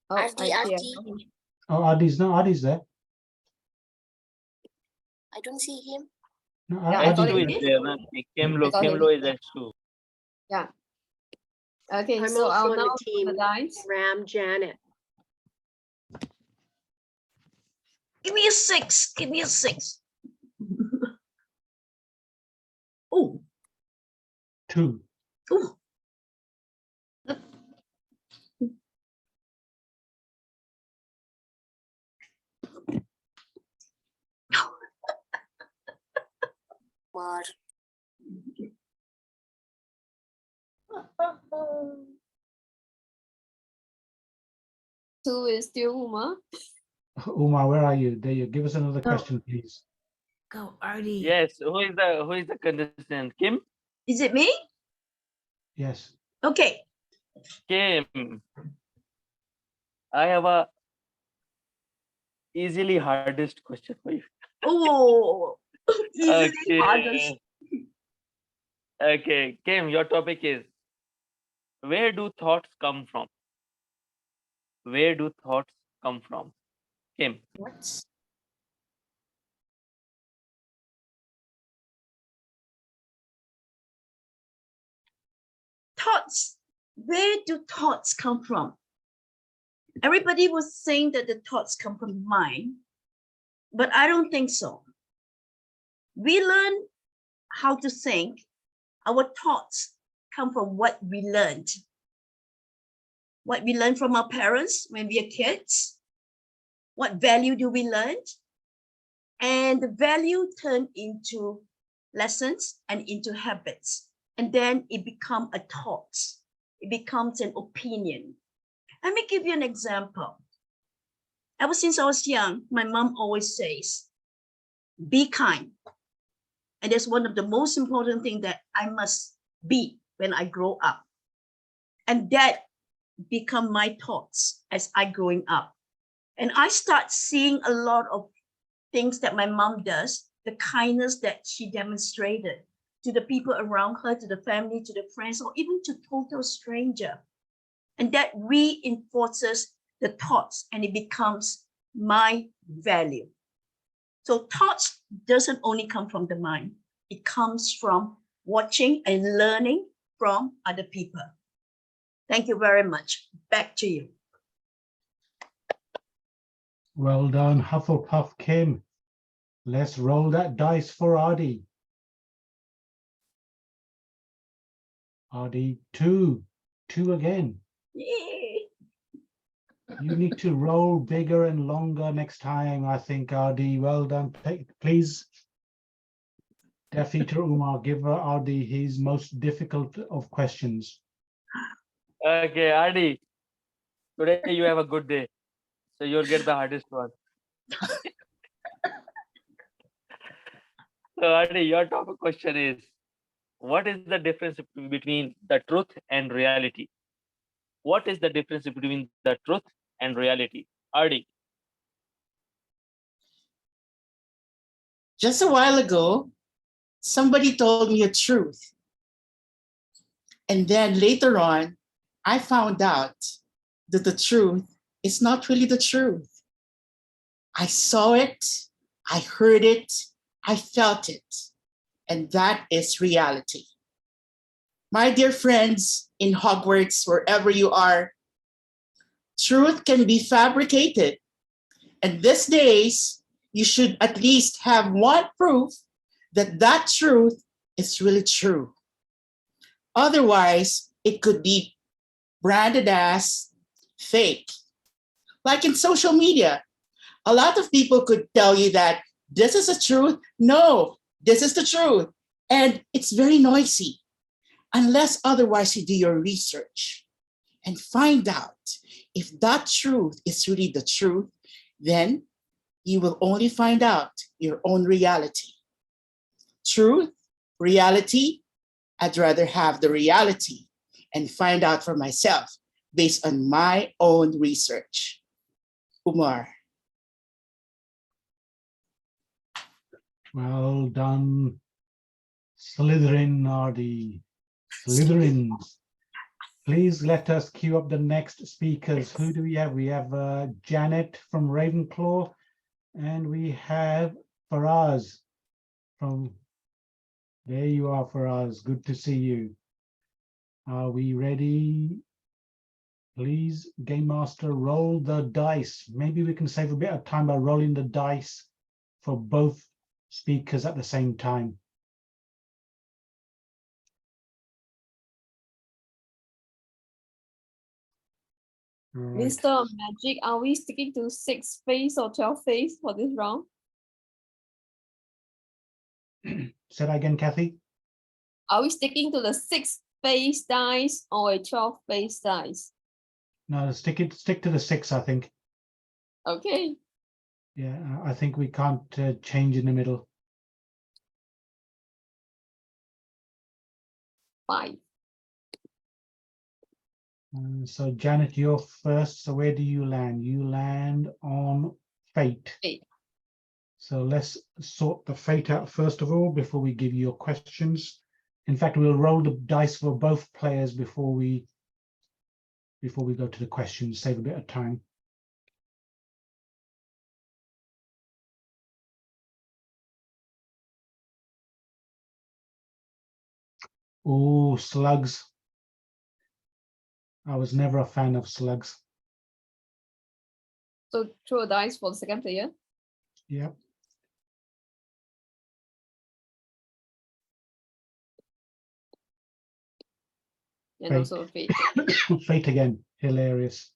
Speaker 16: Oh,
Speaker 5: Adi,
Speaker 16: I,
Speaker 5: Adi.
Speaker 6: Oh, Adi's there.
Speaker 5: I don't see him.
Speaker 6: No,
Speaker 16: Yeah, I thought
Speaker 11: S2
Speaker 16: it
Speaker 11: is
Speaker 16: is.
Speaker 11: there. Man. Kemlo is S2.
Speaker 16: Yeah. Okay,
Speaker 14: I'm
Speaker 16: so
Speaker 14: also
Speaker 16: I'll
Speaker 14: on
Speaker 16: now
Speaker 14: the
Speaker 16: roll the
Speaker 14: team.
Speaker 16: dice.
Speaker 14: Ram Janet.
Speaker 12: Give me a 6. Give me a 6. Oh,
Speaker 6: 2.
Speaker 12: oh.
Speaker 5: Mar.
Speaker 16: 2 is still Uma.
Speaker 6: Umar, where are you? There you give us another question, please.
Speaker 1: Go, Artie.
Speaker 11: Yes, who is the contestant? Kim?
Speaker 12: Is it me?
Speaker 6: Yes.
Speaker 12: Okay.
Speaker 11: Kim. I have a easily hardest question for you.
Speaker 12: Oh, easily
Speaker 11: Okay.
Speaker 12: hardest.
Speaker 11: Okay, Kim, your topic is, where do thoughts come from? Where do thoughts come from? Kim.
Speaker 18: Thoughts. Where do thoughts come from? Everybody was saying that the thoughts come from the mind, but I don't think so. We learn how to think. Our thoughts come from what we learned. What we learned from our parents when we are kids. What value do we learn? And the value turn into lessons and into habits. And then it becomes a thought. It becomes an opinion. Let me give you an example. Ever since I was young, my mom always says, be kind. And that's one of the most important things that I must be when I grow up. And that become my thoughts as I growing up. And I start seeing a lot of things that my mom does, the kindness that she demonstrated to the people around her, to the family, to the friends, or even to total stranger. And that reinforces the thoughts and it becomes my value. So thoughts doesn't only come from the mind. It comes from watching and learning from other people. Thank you very much. Back to you.
Speaker 6: Well done, Hufflepuff Kim. Let's roll that dice for Adi. Adi, two again.
Speaker 18: Yay.
Speaker 6: You need to roll bigger and longer next time, I think, Adi. Well done. Please, Defeater Umar, give Adi his most difficult of questions.
Speaker 11: Okay, Adi. Today you have a good day. So you'll get the hardest one. So Adi, your topic question is, what is the difference between the truth and reality? What is the difference between the truth and reality? Adi.
Speaker 19: Just a while ago, somebody told me a truth. And then later on, I found out that the truth is not really the truth. I saw it, I heard it, I felt it, and that is reality. My dear friends in Hogwarts, wherever you are, truth can be fabricated. And these days, you should at least have one proof that that truth is really true. Otherwise, it could be branded as fake. Like in social media, a lot of people could tell you that this is the truth. No, this is the truth. And it's very noisy. Unless otherwise you do your research and find out if that truth is really the truth, then you will only find out your own reality. Truth, reality, I'd rather have the reality and find out for myself based on my own research. Umar.
Speaker 6: Well done. Slytherin are the Slytherins. Please let us queue up the next speakers. Who do we have? We have Janet from Ravenclaw, and we have Faraz from, there you are, Faraz. Good to see you. Are we ready? Please, Game Master, roll the dice. Maybe we can save a bit of time by rolling the dice for both speakers at the same time. Right.
Speaker 16: Mr. Magic, are we sticking to 6 phase or 12 phase for this round?
Speaker 6: Say that again, Kathy.
Speaker 16: Are we sticking to the 6 phase dice or a 12 phase dice?
Speaker 6: No, stick to the 6, I think.
Speaker 16: Okay.
Speaker 6: Yeah, I think we can't change in the middle.
Speaker 16: 5.
Speaker 6: So Janet, you're first. So where do you land? You land on fate.
Speaker 16: Fate.
Speaker 6: So let's sort the fate out first of all before we give you your questions. In fact, we'll roll the dice for both players before we go to the questions, save a bit of time. Oh, slugs. I was never a fan of slugs.
Speaker 16: So throw a dice for the second player.
Speaker 6: Yep.
Speaker 16: And also fate.
Speaker 6: Fate again. Hilarious.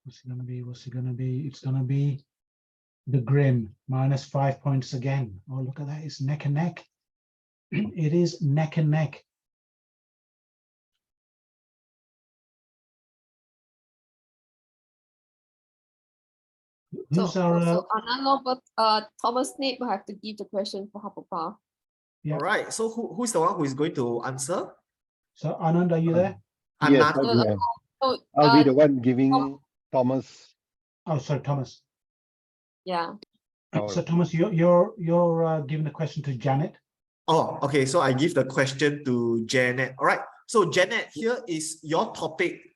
Speaker 6: What's it gonna be? What's it gonna be? It's gonna be the Grim, -5 points again. Oh, look at that. It's neck and neck. It is neck and neck. Who's our
Speaker 16: So Anand, but Thomas Nate will have to give the question for Hufflepuff.
Speaker 6: Yeah.
Speaker 20: All right. So who's the one who is going to answer?
Speaker 6: So Anand, are you there?
Speaker 13: Yes,
Speaker 20: Anand.
Speaker 13: I am.
Speaker 16: So,
Speaker 13: I'll be the one giving Thomas.
Speaker 6: Oh, sorry, Thomas.
Speaker 16: Yeah.
Speaker 6: So Thomas, you're giving the question to Janet.
Speaker 20: Oh, okay. So I give the question to Janet. All right. So Janet, here is your topic.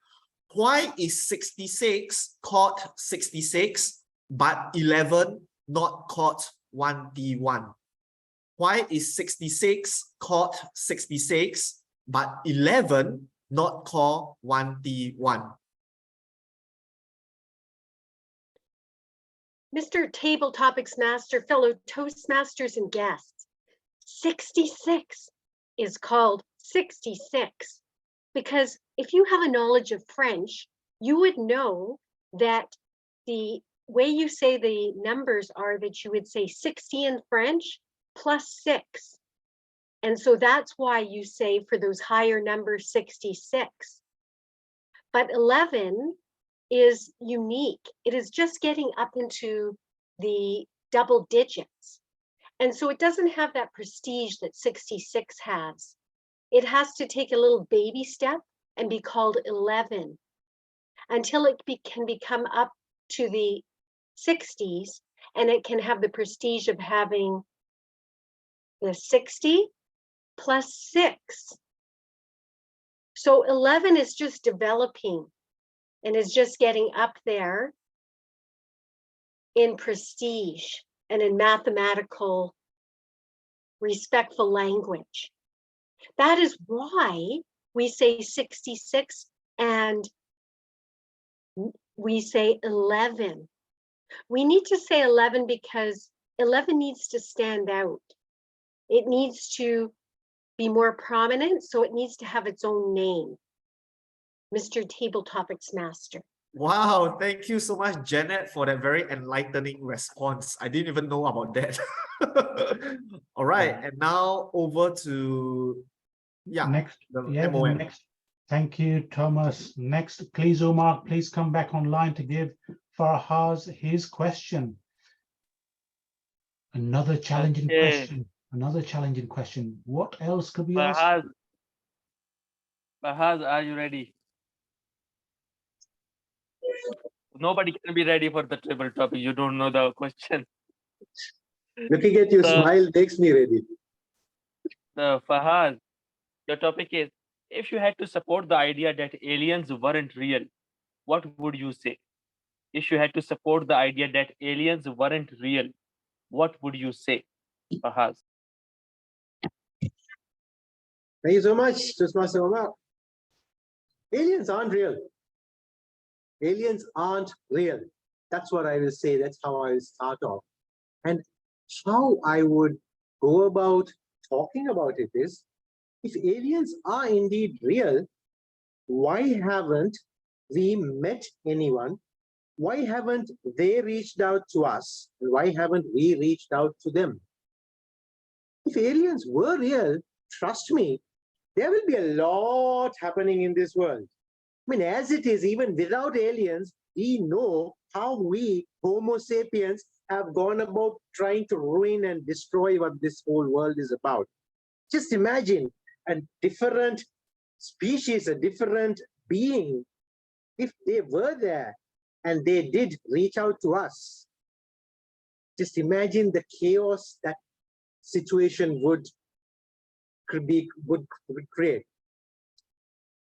Speaker 20: Why is 66 called 66, but 11 not called 1D1? Why is 66 called 66, but 11 not called 1D1?
Speaker 21: Mr. Table Topics Master, fellow Toastmasters and guests, 66 is called 66 because if you have a knowledge of French, you would know that the way you say the numbers are that you would say 60 in French plus 6. And so that's why you say for those higher numbers 66. But 11 is unique. It is just getting up into the double digits. And so it doesn't have that prestige that 66 has. It has to take a little baby step and be called 11 until it can become up to the 60s and it can have the prestige of having the 60 plus 6. So 11 is just developing and is just getting up there in prestige and in mathematical, respectful language. That is why we say 66 and we say 11. We need to say 11 because 11 needs to stand out. It needs to be more prominent, so it needs to have its own name. Mr. Table Topics Master.
Speaker 20: Wow, thank you so much, Janet, for that very enlightening response. I didn't even know about that. All right, and now over to
Speaker 6: Next,
Speaker 20: the
Speaker 6: MOM. Next. Thank you, Thomas. Next, please, Omar, please come back online to give Farhaz his question. Another challenging question. Another challenging question. What else could we ask?
Speaker 11: Farhaz, are you ready? Nobody can be ready for the triple topic. You don't know the question.
Speaker 22: Looking at you smile makes me ready.
Speaker 11: Farhaz, your topic is, if you had to support the idea that aliens weren't real, what would you say? If you had to support the idea that aliens weren't real, what would you say, Farhaz?
Speaker 22: Thank you so much, Toastmaster Omar. Aliens aren't real. Aliens aren't real. That's what I will say. That's how I will start off. And how I would go about talking about it is, if aliens are indeed real, why haven't we met anyone? Why haven't they reached out to us? And why haven't we reached out to them? If aliens were real, trust me, there will be a lot happening in this world. I mean, as it is, even without aliens, we know how we, Homo sapiens, have gone about trying to ruin and destroy what this whole world is about. Just imagine a different species, a different being, if they were there and they did reach out to us, just imagine the chaos that situation would create.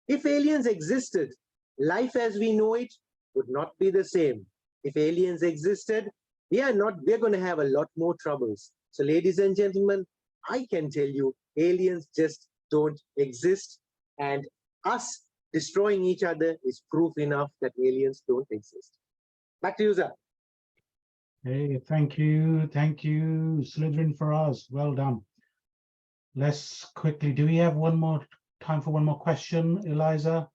Speaker 22: If aliens existed, life as we know it would not be the same. If aliens existed, we're going to have a lot more troubles. So ladies and gentlemen, I can tell you, aliens just don't exist, and us destroying each other is proof enough that aliens don't exist. Back to you, sir.
Speaker 6: Hey, thank you, Slytherin for us. Well done. Let's quickly, do we have time for one more question, Eliza?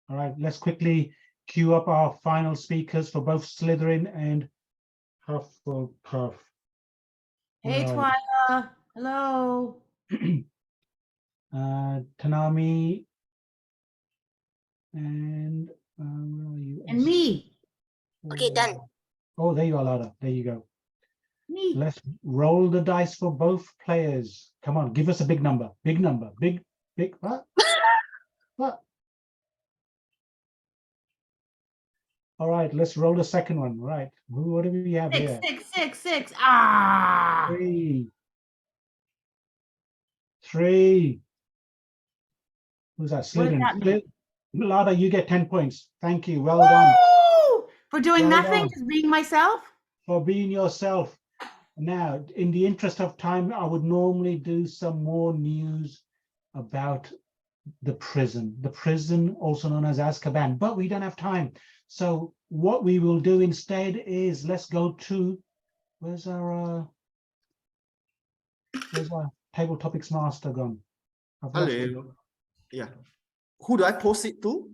Speaker 6: All right, let's quickly queue up our final speakers for both Slytherin and Hufflepuff.
Speaker 1: Hey,
Speaker 6: Where are
Speaker 1: Twyla. Hello.
Speaker 6: you? Tanami and where are you?
Speaker 1: And me.
Speaker 5: Okay, done.
Speaker 6: Oh, there you are, Lada. There you go.
Speaker 1: Me.
Speaker 6: Let's roll the dice for both players. Come on, give us a big number. Big number. Big. What? What? All right, let's roll the second one. Right. What do we have here?
Speaker 1: 6. Ah.
Speaker 6: 3. Who's that?
Speaker 1: What does that mean?
Speaker 6: Lada, you get 10 points. Thank you. Well done.
Speaker 1: For doing
Speaker 6: Well
Speaker 1: nothing,
Speaker 6: done.
Speaker 1: just being myself?
Speaker 6: For being yourself. Now, in the interest of time, I would normally do some more news about the prison. The prison, also known as Azkaban, but we don't have time. So what we will do instead is let's go to, where's our table topics master gone? I've lost it.
Speaker 20: Hello. Yeah. Who do I post it to?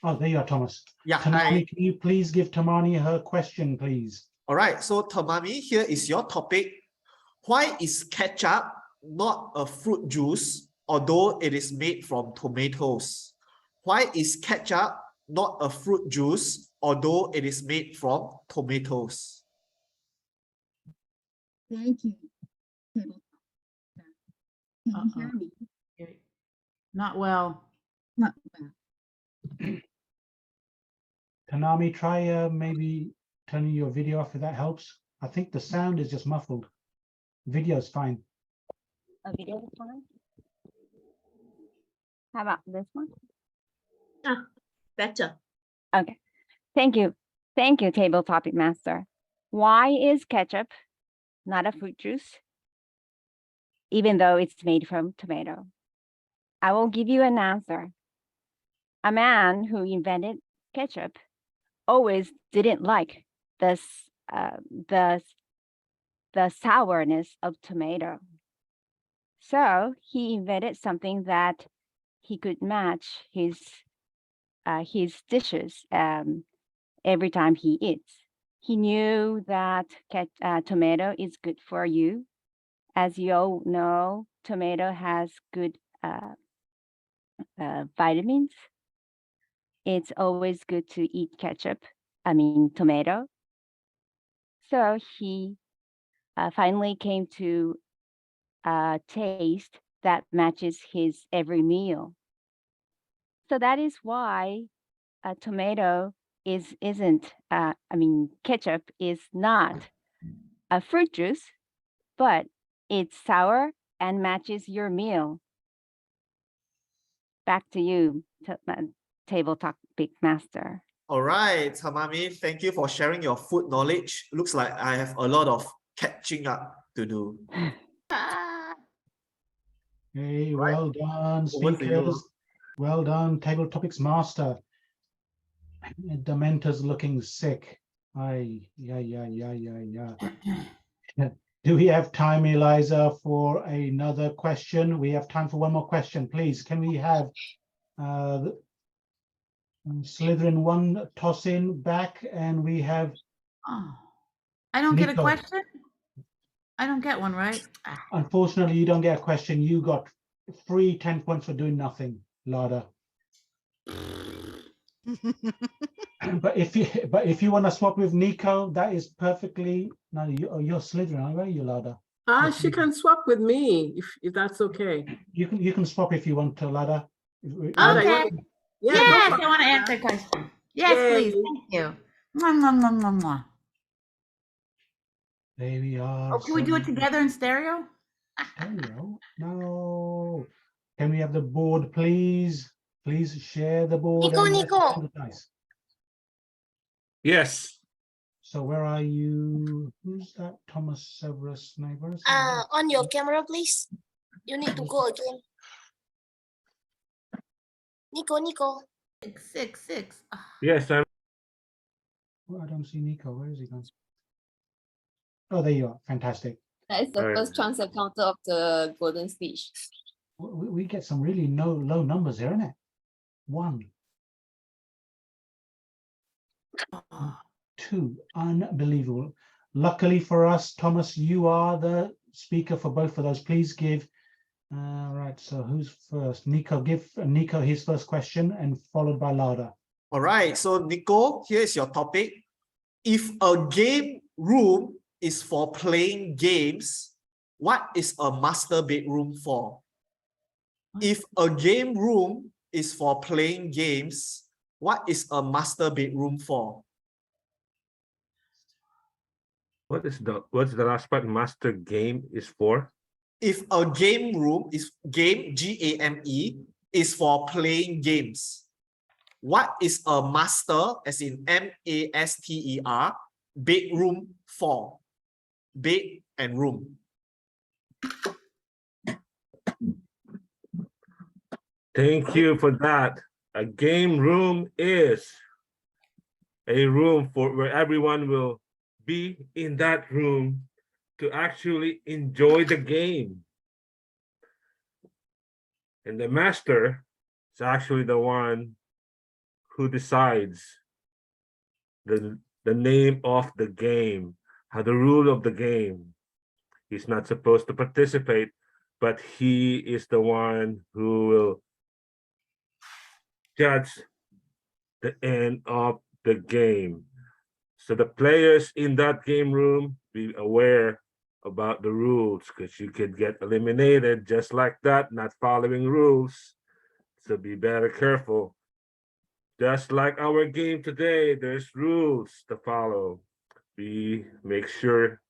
Speaker 6: Oh, there you are, Thomas.
Speaker 20: Yeah,
Speaker 6: Tamani,
Speaker 20: hi.
Speaker 6: can you please give Tamani her question, please?
Speaker 20: All right, so Tamami, here is your topic. Why is ketchup not a fruit juice, although it is made from tomatoes? Why is ketchup not a fruit juice, although it is made from tomatoes?
Speaker 18: Thank you. Can you hear me?
Speaker 1: Not well.
Speaker 18: Not well.
Speaker 6: Tanami, try maybe turning your video off if that helps. I think the sound is just muffled. Video is fine.
Speaker 10: A video is fine. How about this one?
Speaker 18: Better.
Speaker 10: Okay. Thank you. Thank you, table topic master. Why is ketchup not a fruit juice, even though it's made from tomato? I will give you an answer. A man who invented ketchup always didn't like the sourness of tomato. So he invented something that he could match his dishes every time he eats. He knew that tomato is good for you. As you all know, tomato has good vitamins. It's always good to eat tomato. So he finally came to a taste that matches his every meal. So that is why ketchup is not a fruit juice, but it's sour and matches your meal. Back to you, table topic master.
Speaker 20: All right, Tamami, thank you for sharing your food knowledge. Looks like I have a lot of catching up to do.
Speaker 6: Hey, well done,
Speaker 20: Over to you.
Speaker 6: speakers. Well done, table topics master. Dementor's looking sick. Yeah. Do we have time, Eliza, for another question? We have time for one more question, please. Can we have Slytherin one toss in back, and we have.
Speaker 1: Oh, I don't get a
Speaker 6: Nico.
Speaker 1: question? I don't get one, right?
Speaker 6: Unfortunately, you don't get a question. You got free 10 points for doing nothing, Lada. But if you want to swap with Nico, that is perfectly. No, you're Slytherin, aren't you, Lada?
Speaker 17: She can swap with me if that's okay.
Speaker 6: You can swap if you want to, Lada.
Speaker 1: Okay.
Speaker 17: Yeah,
Speaker 1: yes,
Speaker 17: no
Speaker 1: I want to answer a question. Yes,
Speaker 17: Yay.
Speaker 1: please. Thank you. Mwah, mwah, mwah, mwah, mwah.
Speaker 6: There we are.
Speaker 1: Oh, can we do it together in stereo?
Speaker 6: Stereo? No. Can we have the board, please? Please share the board.
Speaker 5: Nico,
Speaker 6: and let's
Speaker 5: Nico.
Speaker 6: roll the dice.
Speaker 15: Yes.
Speaker 6: So where are you? Who's that? Thomas Severus Neighbors?
Speaker 5: On your camera, please. You need to go again. Nico.
Speaker 1: 666.
Speaker 15: Yes, I'm.
Speaker 6: Oh, I don't see Nico. Where is he gone? Oh, there you are. Fantastic.
Speaker 16: That is the
Speaker 15: Alright.
Speaker 16: first chance encounter of the golden speech.
Speaker 6: We get some really low numbers here, isn't it? 1, 2. Unbelievable. Luckily for us, Thomas, you are the speaker for both of those. Please give. Right. So who's first? Nico. Give Nico his first question, and followed by Lada.
Speaker 20: All right, so Nico, here is your topic. If a game room is for playing games, what is a master bedroom for? If a game room is for playing games, what is a master bedroom for?
Speaker 15: What's the last part? Master game is for?
Speaker 20: If a game room is game, G-A-M-E, is for playing games, what is a master, as in M-A-S-T-E-R, bedroom for? Bed and room.
Speaker 15: Thank you for that. A game room is a room for where everyone will be in that room to actually enjoy the game. And the master is actually the one who decides the name of the game, the rule of the game. He's not supposed to participate, but he is the one who will judge the end of the game. So the players in that game room, be aware about the rules, because you could get eliminated just like that, not following rules. So be better careful. Just like our game today, there's rules to follow. Make sure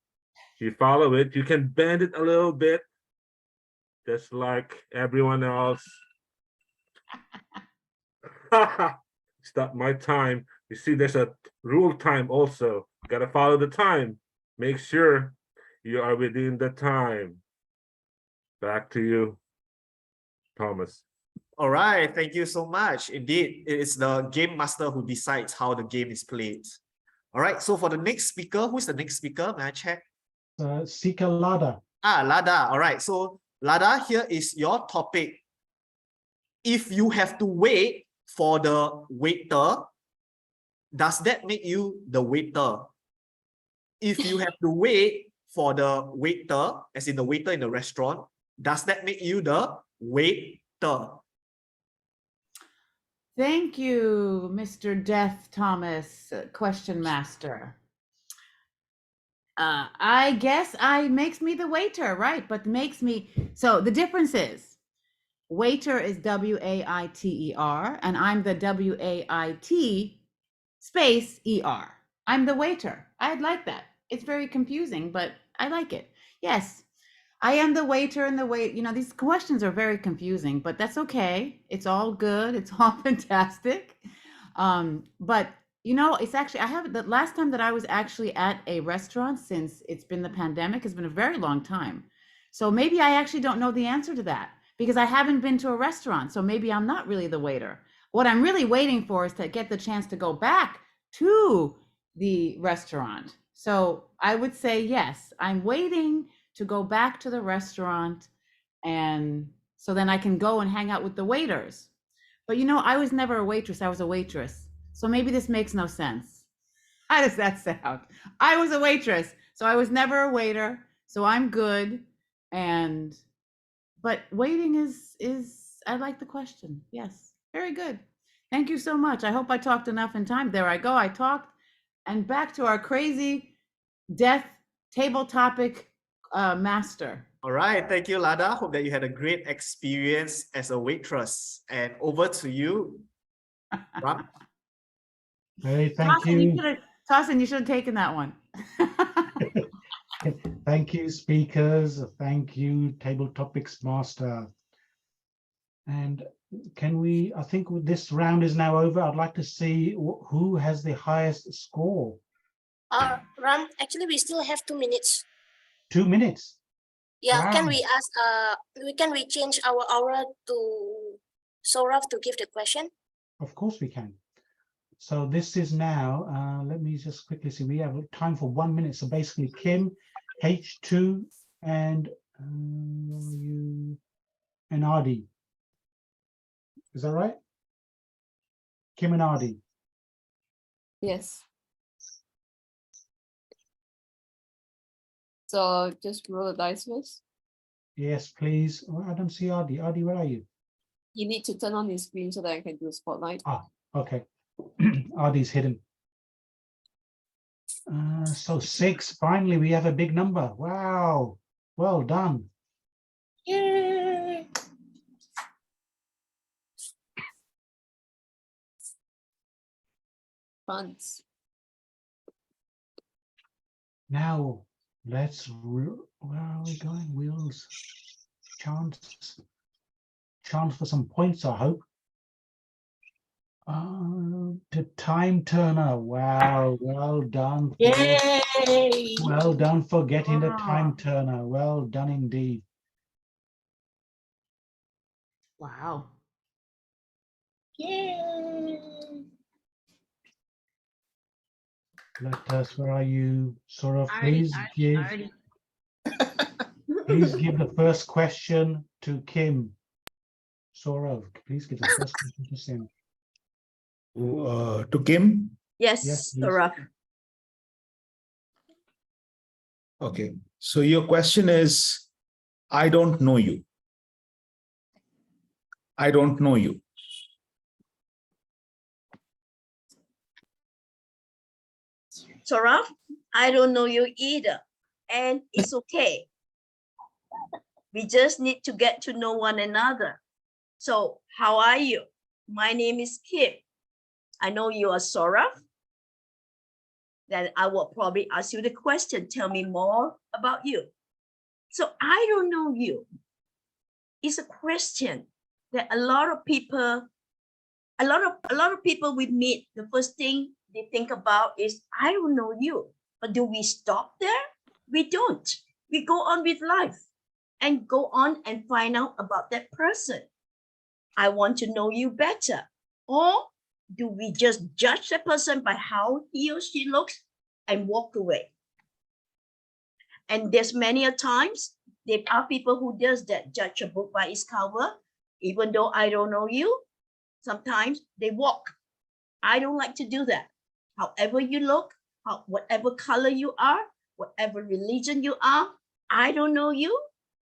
Speaker 15: you follow it. You can bend it a little bit, just like everyone else. Stop my time. You see, there's a rule time also. Gotta follow the time. Make sure you are within the time. Back to you, Thomas.
Speaker 20: All right, thank you so much. Indeed, it is the game master who decides how the game is played. All right, so for the next speaker, who's the next speaker? May I check?
Speaker 6: Sika Lada.
Speaker 20: Lada. All right, so Lada, here is your topic. If you have to wait for the waiter, does that make you the waiter? If you have to wait for the waiter, as in the waiter in the restaurant, does that make you the waiter?
Speaker 1: Thank you, Mr. Death Thomas, question master. I guess makes me the waiter, right? But makes me, so the difference is waiter is W-A-I-T-E-R and I'm the W-A-I-T space E-R. I'm the waiter. I'd like that. It's very confusing, but I like it. Yes, I am the waiter and the wait. You know, these questions are very confusing, but that's okay. It's all good. It's all fantastic. But you know, it's actually, the last time that I was actually at a restaurant since it's been the pandemic has been a very long time. So maybe I actually don't know the answer to that because I haven't been to a restaurant. So maybe I'm not really the waiter. What I'm really waiting for is to get the chance to go back to the restaurant. So I would say, yes, I'm waiting to go back to the restaurant, and so then I can go and hang out with the waiters. But you know, I was never a waitress, I was a waitress. So maybe this makes no sense. How does that sound? I was a waitress, so I was never a waiter, so I'm good. But waiting is I like the question. Yes, very good. Thank you so much. I hope I talked enough in time. There I go, I talked. And back to our crazy death table topic master.
Speaker 20: All right, thank you, Lada. Hope that you had a great experience as a waitress. And over to you, Ram.
Speaker 6: Hey, thank you.
Speaker 1: Tosin, you should have taken that one.
Speaker 6: Thank you, speakers. Thank you, Table Topics Master. And can we, I think this round is now over. I'd like to see who has the highest score.
Speaker 5: Ram, actually, we still have 2 minutes.
Speaker 6: 2 minutes.
Speaker 5: Yeah,
Speaker 6: Wow.
Speaker 5: can we ask, can we change our aura to Saurav to give the question?
Speaker 6: Of course we can. So this is now, let me just quickly see, we have time for 1 minute. So basically Kim, H2, and you and Adi. Is that right? Kim and Adi.
Speaker 16: Yes. So just roll the dice first.
Speaker 6: Yes, please. Oh, I don't see Adi. Adi, where are you?
Speaker 16: You need to turn on your screen so that I can do a spotlight.
Speaker 6: Ah, okay. Adi's hidden. So 6, finally we have a big number. Wow, well done.
Speaker 5: Yay!
Speaker 16: Funds.
Speaker 6: Now let's, where are we going? Wheels, chance for some points, I hope. The time turner. Wow, well done.
Speaker 19: Yay!
Speaker 6: Well done for getting the
Speaker 1: Wow.
Speaker 6: time turner. Well done indeed.
Speaker 1: Wow.
Speaker 19: Yay!
Speaker 6: Let us, where are you? Saurav,
Speaker 1: Already,
Speaker 6: please please give the first question to Kim. Saurav, please give the first question to Sim.
Speaker 2: To Kim?
Speaker 18: Yes,
Speaker 6: Yes, please.
Speaker 18: Saurav.
Speaker 2: Okay. So your question is, I don't know you. I don't know you.
Speaker 18: Saurav, I don't know you either. And it's okay. We just need to get to know one another. So how are you? My name is Kim. I know you are Saurav. Then I will probably ask you the question. Tell me more about you. So I don't know you. It's a question that a lot of people we meet, the first thing they think about is, I don't know you. But do we stop there? We don't. We go on with life and go on and find out about that person. I want to know you better. Or do we just judge the person by how he or she looks and walk away? And there's many a times there are people who does that, judge a book by its cover. Even though I don't know you, sometimes they walk. I don't like to do that. However you look, whatever color you are, whatever religion you are, I don't know you.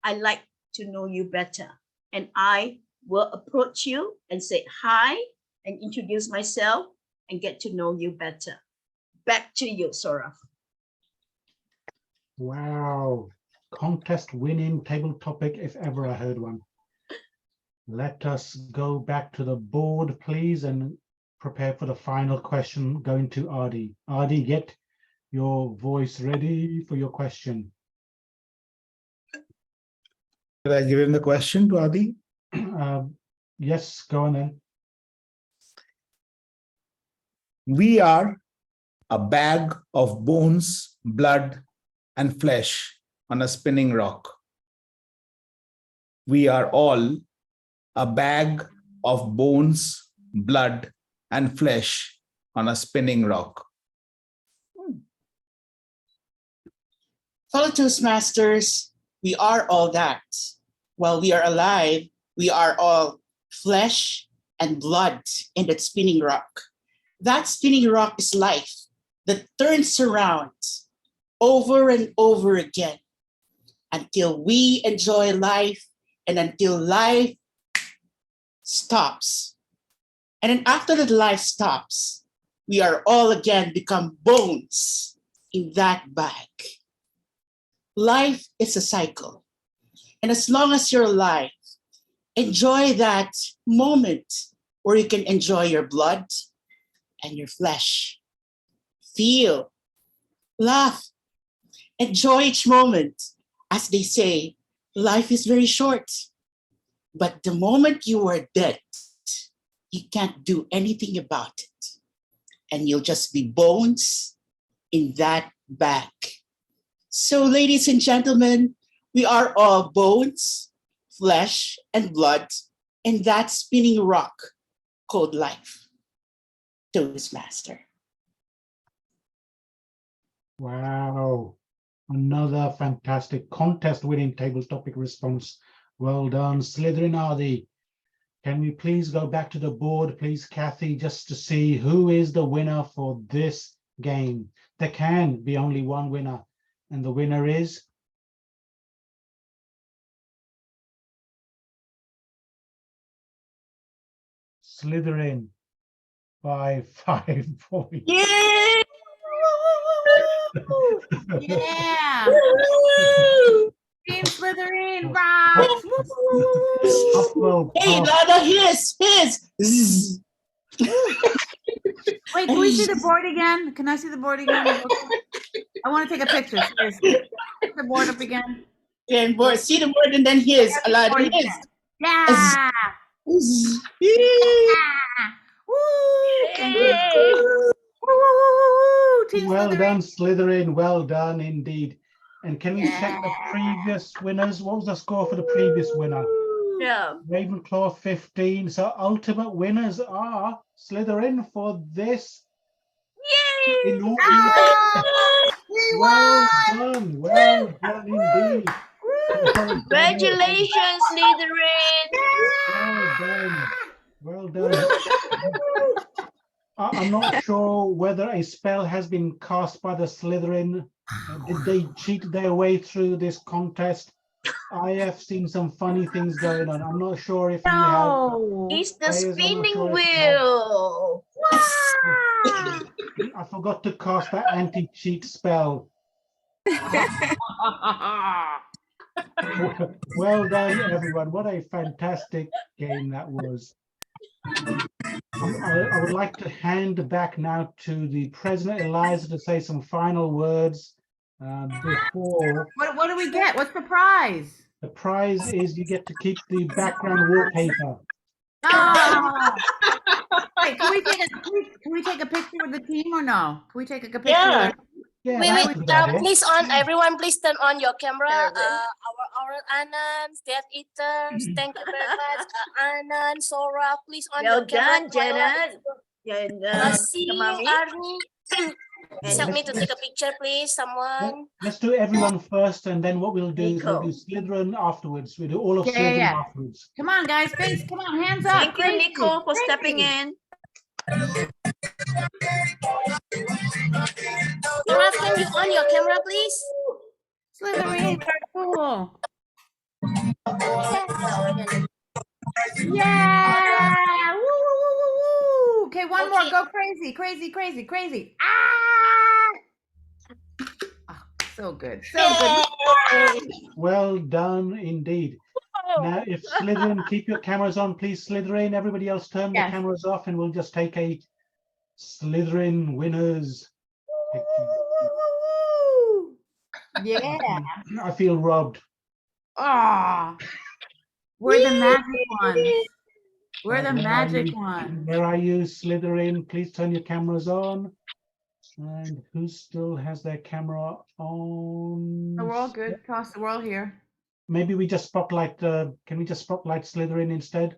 Speaker 18: I like to know you better. And I will approach you and say hi and introduce myself and get to know you better. Back to you, Saurav.
Speaker 6: Wow, contest winning table topic if ever I heard one. Let us go back to the board, please, and prepare for the final question going to Adi. Adi, get your voice ready for your question.
Speaker 2: Did I give him the question to Adi?
Speaker 6: Yes, go on then.
Speaker 2: We are a bag of bones, blood, and flesh on a spinning rock. We are all a bag of bones, blood, and flesh on a spinning rock.
Speaker 19: Fellow Toastmasters, we are all that. While we are alive, we are all flesh and blood in that spinning rock. That spinning rock is life that turns around over and over again until we enjoy life and until life stops. And then after that life stops, we are all again become bones in that bag. Life is a cycle. And as long as you're alive, enjoy that moment where you can enjoy your blood and your flesh. feel, laugh, enjoy each moment. As they say, life is very short. But the moment you are dead, you can't do anything about it. And you'll just be bones in that bag. So, ladies and gentlemen, we are all bones, flesh, and blood in that spinning rock called life. Toastmaster.
Speaker 6: Wow. Another fantastic contest-winning table topic response. Well done, Slytherin Adi. Can we please go back to the board, please, Kathy, just to see who is the winner for this game? There can be only one winner, and the winner is Slytherin by 5 points.
Speaker 18: Yay!
Speaker 1: Yeah. Team Slytherin rocks.
Speaker 19: Hey, Lana, his. Zzz.
Speaker 1: Wait, can we see the board again? Can I see the board again? I want to take a picture. Seriously. Put the board up again.
Speaker 19: Yeah, board. See the board and then his. Aladdin, his.
Speaker 1: Yeah.
Speaker 19: Zzz.
Speaker 1: Woo! Thank you. Woo! Team
Speaker 6: Well
Speaker 1: Slytherin.
Speaker 6: done, Slytherin. Well done indeed. And can we check the previous winners? What was the score for the previous winner?
Speaker 18: Yeah.
Speaker 6: Ravenclaw 15. So ultimate winners are Slytherin for this.
Speaker 18: Yay!
Speaker 6: Well done. Well done indeed. Well done.
Speaker 18: Congratulations, Slytherin.
Speaker 6: Well done. Well done. I'm not sure whether a spell has been cast by the Slytherin. Did they cheat their way through this contest? I have seen some funny things going on. I'm not sure if you have.
Speaker 18: It's the
Speaker 6: players, I'm not
Speaker 18: spinning
Speaker 6: sure if you have-
Speaker 18: wheel.
Speaker 6: I forgot to cast that anti-cheat spell. Well done, everyone. What a fantastic game that was. I would like to hand back now to the President, Eliza, to say some final words before.
Speaker 1: What do we get? What's the prize?
Speaker 6: The prize is you get to keep the background wallpaper.
Speaker 1: Oh. Wait, can we take a picture with the team or no? Can we take a picture?
Speaker 19: Yeah.
Speaker 6: Yeah,
Speaker 5: Wait, please on everyone, please turn on your camera. Our Anand, Death Eaters, thank you very much. Anand, Sora, please on
Speaker 18: Well
Speaker 6: Oh,
Speaker 5: your camera.
Speaker 18: done, Janet. And
Speaker 5: See you,
Speaker 18: Tamami.
Speaker 5: Arnie.
Speaker 6: And
Speaker 5: Help me to take a picture, please, someone.
Speaker 6: Let's do everyone first, and then what we'll do is we'll
Speaker 18: Nico.
Speaker 6: do Slytherin afterwards. We'll do all of
Speaker 1: Yeah,
Speaker 6: Slytherin
Speaker 1: yeah.
Speaker 6: afterwards.
Speaker 1: Come on, guys, Grace, come on, hands up.
Speaker 18: Thank you,
Speaker 1: Gracie,
Speaker 18: Nico, for
Speaker 1: Gracie.
Speaker 18: stepping in.
Speaker 5: Raf, can you on your camera, please?
Speaker 1: Slytherin, cool. Yeah! Woo, woo, woo, woo, woo. Okay, one more. Go crazy, crazy, crazy, crazy. Ah! Oh, so good, so good.
Speaker 6: Well done indeed. Now, if Slytherin, keep your cameras on, please, Slytherin. Everybody else turn the
Speaker 1: Yes.
Speaker 6: cameras off, and we'll just take a Slytherin winners picture.
Speaker 1: Yeah.
Speaker 6: I feel robbed.
Speaker 1: Ah, we're the magic ones. We're the
Speaker 6: Where are
Speaker 1: magic
Speaker 6: you-
Speaker 1: ones.
Speaker 6: Where are you, Slytherin? Please turn your cameras on. And who still has their camera on?
Speaker 1: So we're all good. Toss the world here.
Speaker 6: Maybe we just spotlight. Can we just spotlight Slytherin instead?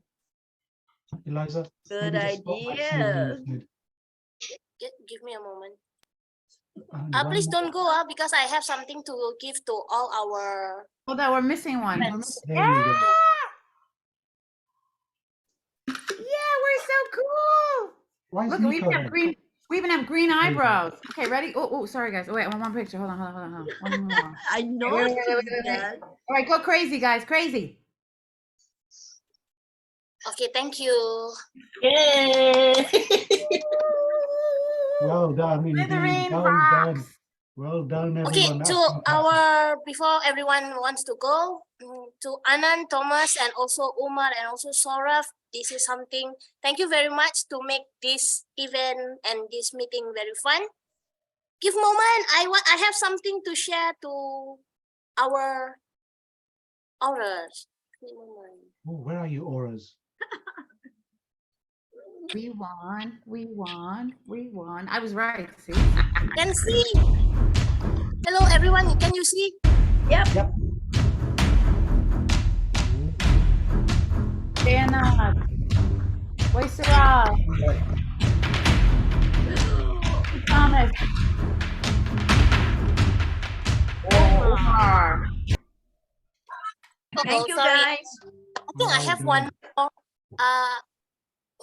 Speaker 6: Eliza?
Speaker 18: Good
Speaker 6: Maybe just spotlight
Speaker 18: idea.
Speaker 6: Slytherin instead.
Speaker 5: Give me a moment.
Speaker 6: And
Speaker 5: Please
Speaker 6: one
Speaker 5: don't go up because I have something to give to all our
Speaker 1: Oh, that we're missing one. We're
Speaker 5: friends.
Speaker 1: missing-
Speaker 6: There you go.
Speaker 1: Yeah, we're so cool.
Speaker 6: Why is
Speaker 1: Look, we
Speaker 6: Nico
Speaker 1: even have
Speaker 6: there?
Speaker 1: green. We even have green
Speaker 6: There you go.
Speaker 1: eyebrows. Okay, ready? Oh, sorry guys. Oh, wait, one more picture. Hold on. One more.
Speaker 18: I know
Speaker 1: Wait.
Speaker 18: that.
Speaker 1: All right, go crazy, guys. Crazy.
Speaker 5: Okay, thank you.
Speaker 19: Yay!
Speaker 6: Well done, indeed.
Speaker 1: Slytherin
Speaker 6: Well
Speaker 1: rocks.
Speaker 6: done. Well done,
Speaker 5: Okay,
Speaker 6: everyone. That's
Speaker 5: to
Speaker 6: fantastic.
Speaker 5: our before everyone wants to go, to Anand, Thomas, and also Umar, and also Saurav, this is something. Thank you very much to make this event and this meeting very fun. Give moment. I have something to share to our auras. Give moment.
Speaker 6: Oh, where are you, auras?
Speaker 1: We won, we won, we won. I was right, see?
Speaker 5: Can see. Hello, everyone. Can you see?
Speaker 18: Yep.
Speaker 6: Yep.
Speaker 1: Diana, Sarah, Thomas, Omar.
Speaker 18: Thank you,
Speaker 5: sorry.
Speaker 18: guys.
Speaker 5: I think I have one more.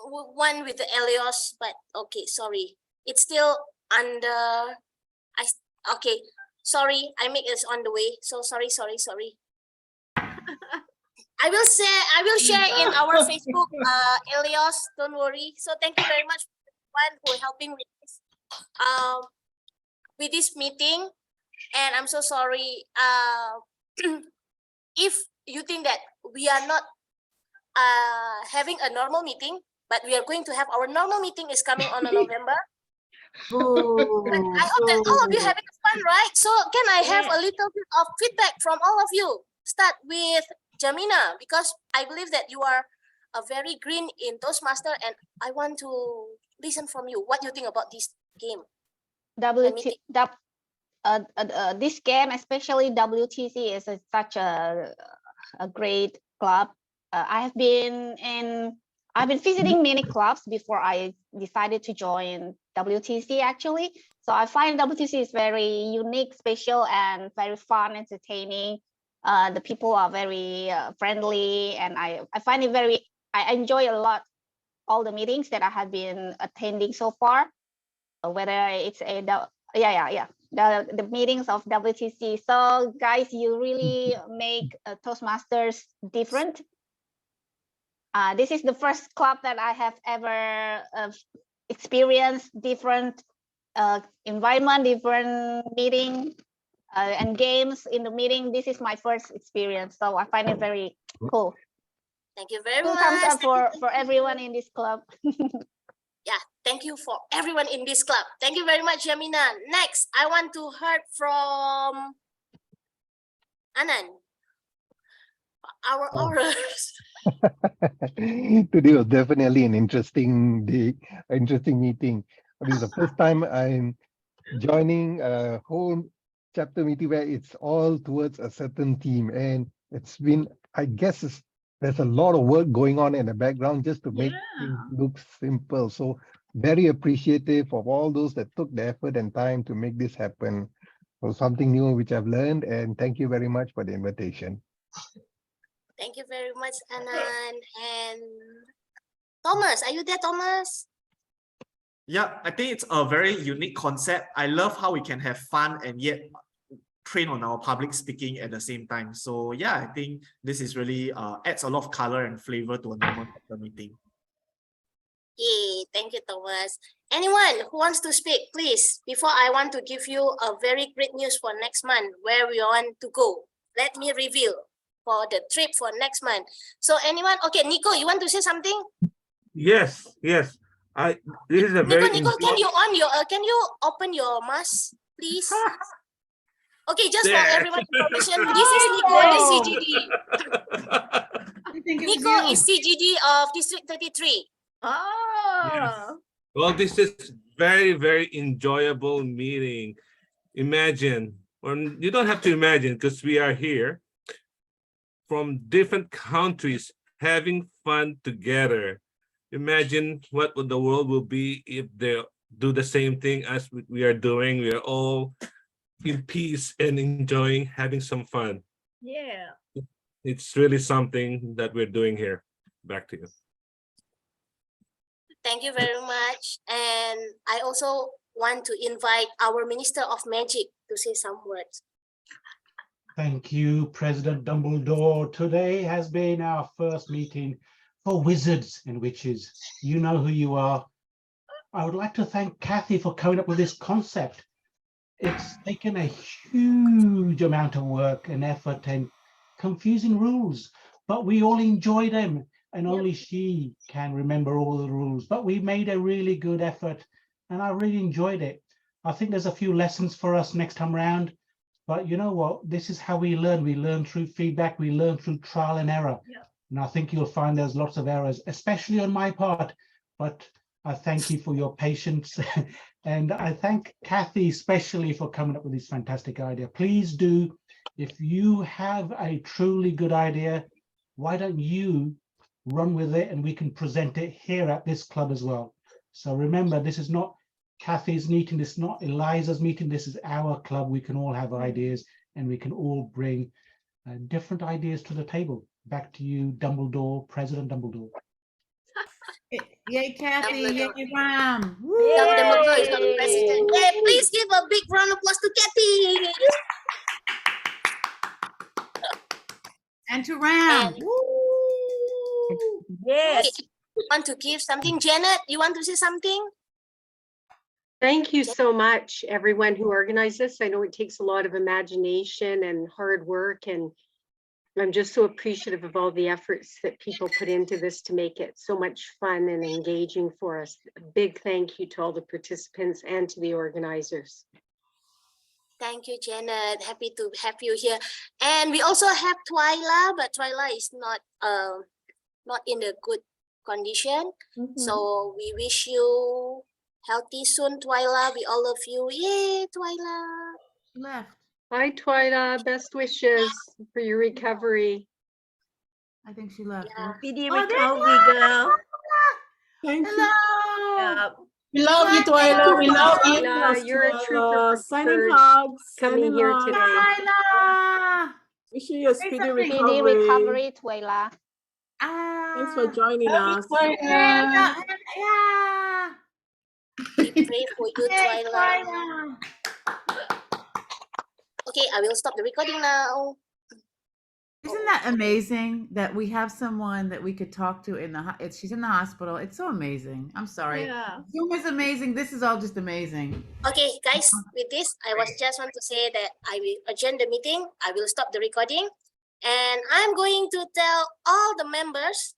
Speaker 5: One with the Elios, but okay, sorry. It's still under. Okay. Sorry, I make it on the way. So sorry. I will share in our Facebook, Elios. Don't worry. So thank you very much for everyone who helping with this meeting. And I'm so sorry. If you think that we are not having a normal meeting, but we are going to have our normal meeting is coming on November. I hope that all of you having fun, right? So can I have a little bit of feedback from all of you? Start with Jamina, because I believe that you are a very green in Toastmaster, and I want to listen from you. What you think about this game?
Speaker 10: This game, especially WTC, is such a great club. I've been visiting many clubs before I decided to join WTC actually. So I find WTC is very unique, special, and very fun, entertaining. The people are very friendly, and I find it I enjoy a lot all the meetings that I have been attending so far. Whether it's the meetings of WTC. So guys, you really make Toastmasters different. This is the first club that I have ever experienced different environment, different meeting and games in the meeting. This is my first experience, so I find it very cool.
Speaker 5: Thank you very much.
Speaker 10: Thumbs up for everyone in this club.
Speaker 5: Yeah, thank you for everyone in this club. Thank you very much, Yamina. Next, I want to hear from Anand. Our auras.
Speaker 13: Today was definitely an interesting day, interesting meeting. This is the first time I'm joining a whole chapter meeting where it's all towards a certain theme, and it's been, I guess, there's a lot of work going on in the background just to make things look simple. So very appreciative of all those that took the effort and time to make this happen. So something new which I've learned, and thank you very much for the invitation.
Speaker 5: Thank you very much, Anand. And Thomas, are you there, Thomas?
Speaker 20: Yeah, I think it's a very unique concept. I love how we can have fun and yet train on our public speaking at the same time. So yeah, I think this is really adds a lot of color and flavor to a normal meeting.
Speaker 5: Yay, thank you, Thomas. Anyone who wants to speak, please, before I want to give you a very great news for next month, where we want to go. Let me reveal for the trip for next month. So anyone, okay, Nico, you want to say something?
Speaker 15: Yes. This is a very
Speaker 5: Nico, can you open your mask, please? Okay, just for everyone information, this is Nico, the CGD. Nico is CGD of District 33.
Speaker 15: Yes. Well, this is very enjoyable meeting. Imagine, or you don't have to imagine, because we are here from different countries having fun together. Imagine what the world will be if they do the same thing as we are doing. We are all in peace and enjoying having some fun.
Speaker 18: Yeah.
Speaker 15: It's really something that we're doing here. Back to you.
Speaker 5: Thank you very much. And I also want to invite our Minister of Magic to say some words.
Speaker 6: Thank you, President Dumbledore. Today has been our first meeting for wizards and witches. You know who you are. I would like to thank Kathy for coming up with this concept. It's taken a huge amount of work and effort and confusing rules, but we all enjoy them, and only she can remember all the rules. But we made a really good effort and I really enjoyed it. I think there's a few lessons for us next time round. But you know what? This is how we learn. We learn through feedback. We learn through trial and error.
Speaker 18: Yeah.
Speaker 6: And I think you'll find there's lots of errors, especially on my part. But I thank you for your patience. And I thank Kathy especially for coming up with this fantastic idea. Please do, if you have a truly good idea, why don't you run with it and we can present it here at this club as well. So remember, this is not Kathy's meeting, this is not Eliza's meeting, this is our club. We can all have ideas and we can all bring different ideas to the table. Back to you, Dumbledore, President Dumbledore.
Speaker 1: Yay, Kathy, yay, Ram.
Speaker 5: Dumbledore is not the president. Hey, please give a big round of applause to Kathy.
Speaker 1: And to Ram.
Speaker 5: Yes. Want to give something, Janet? You want to say something?
Speaker 21: Thank you so much, everyone who organized this. I know it takes a lot of imagination and hard work, and I'm just so appreciative of all the efforts that people put into this to make it so much fun and engaging for us. A big thank you to all the participants and to the organizers.
Speaker 5: Thank you, Janet. Happy to have you here. And we also have Twyla, but Twyla is not in a good condition. So we wish you healthy soon, Twyla. We all of you. Yay, Twyla.
Speaker 1: Left.
Speaker 21: Hi, Twyla. Best wishes for your recovery.
Speaker 1: I think she left.
Speaker 5: Yeah.
Speaker 18: Speedy
Speaker 1: Oh,
Speaker 18: recovery, girl.
Speaker 17: Thank
Speaker 1: Hello.
Speaker 18: Yeah.
Speaker 19: We love you, Twyla. We love you.
Speaker 21: Twyla, you're a trooper for
Speaker 17: Sending
Speaker 21: courage
Speaker 17: hugs.
Speaker 21: coming
Speaker 17: Sending
Speaker 21: here
Speaker 17: hugs.
Speaker 21: today.
Speaker 1: Twyla.
Speaker 17: Wishing you a
Speaker 1: Say
Speaker 17: speedy
Speaker 1: something.
Speaker 10: Speedy
Speaker 17: recovery.
Speaker 10: recovery, Twyla.
Speaker 17: Thanks for joining us.
Speaker 1: Yeah.
Speaker 5: We pray for you,
Speaker 1: Yay,
Speaker 5: Twyla.
Speaker 1: Twyla.
Speaker 5: Okay, I will stop the recording now.
Speaker 1: Isn't that amazing that we have someone that we could talk to in the she's in the hospital. It's so amazing. I'm sorry.
Speaker 18: Yeah.
Speaker 1: Zoom is amazing. This is all just amazing.
Speaker 5: Okay, guys, with this, I was just want to say that I will adjourn the meeting. I will stop the recording. And I'm going to tell all the members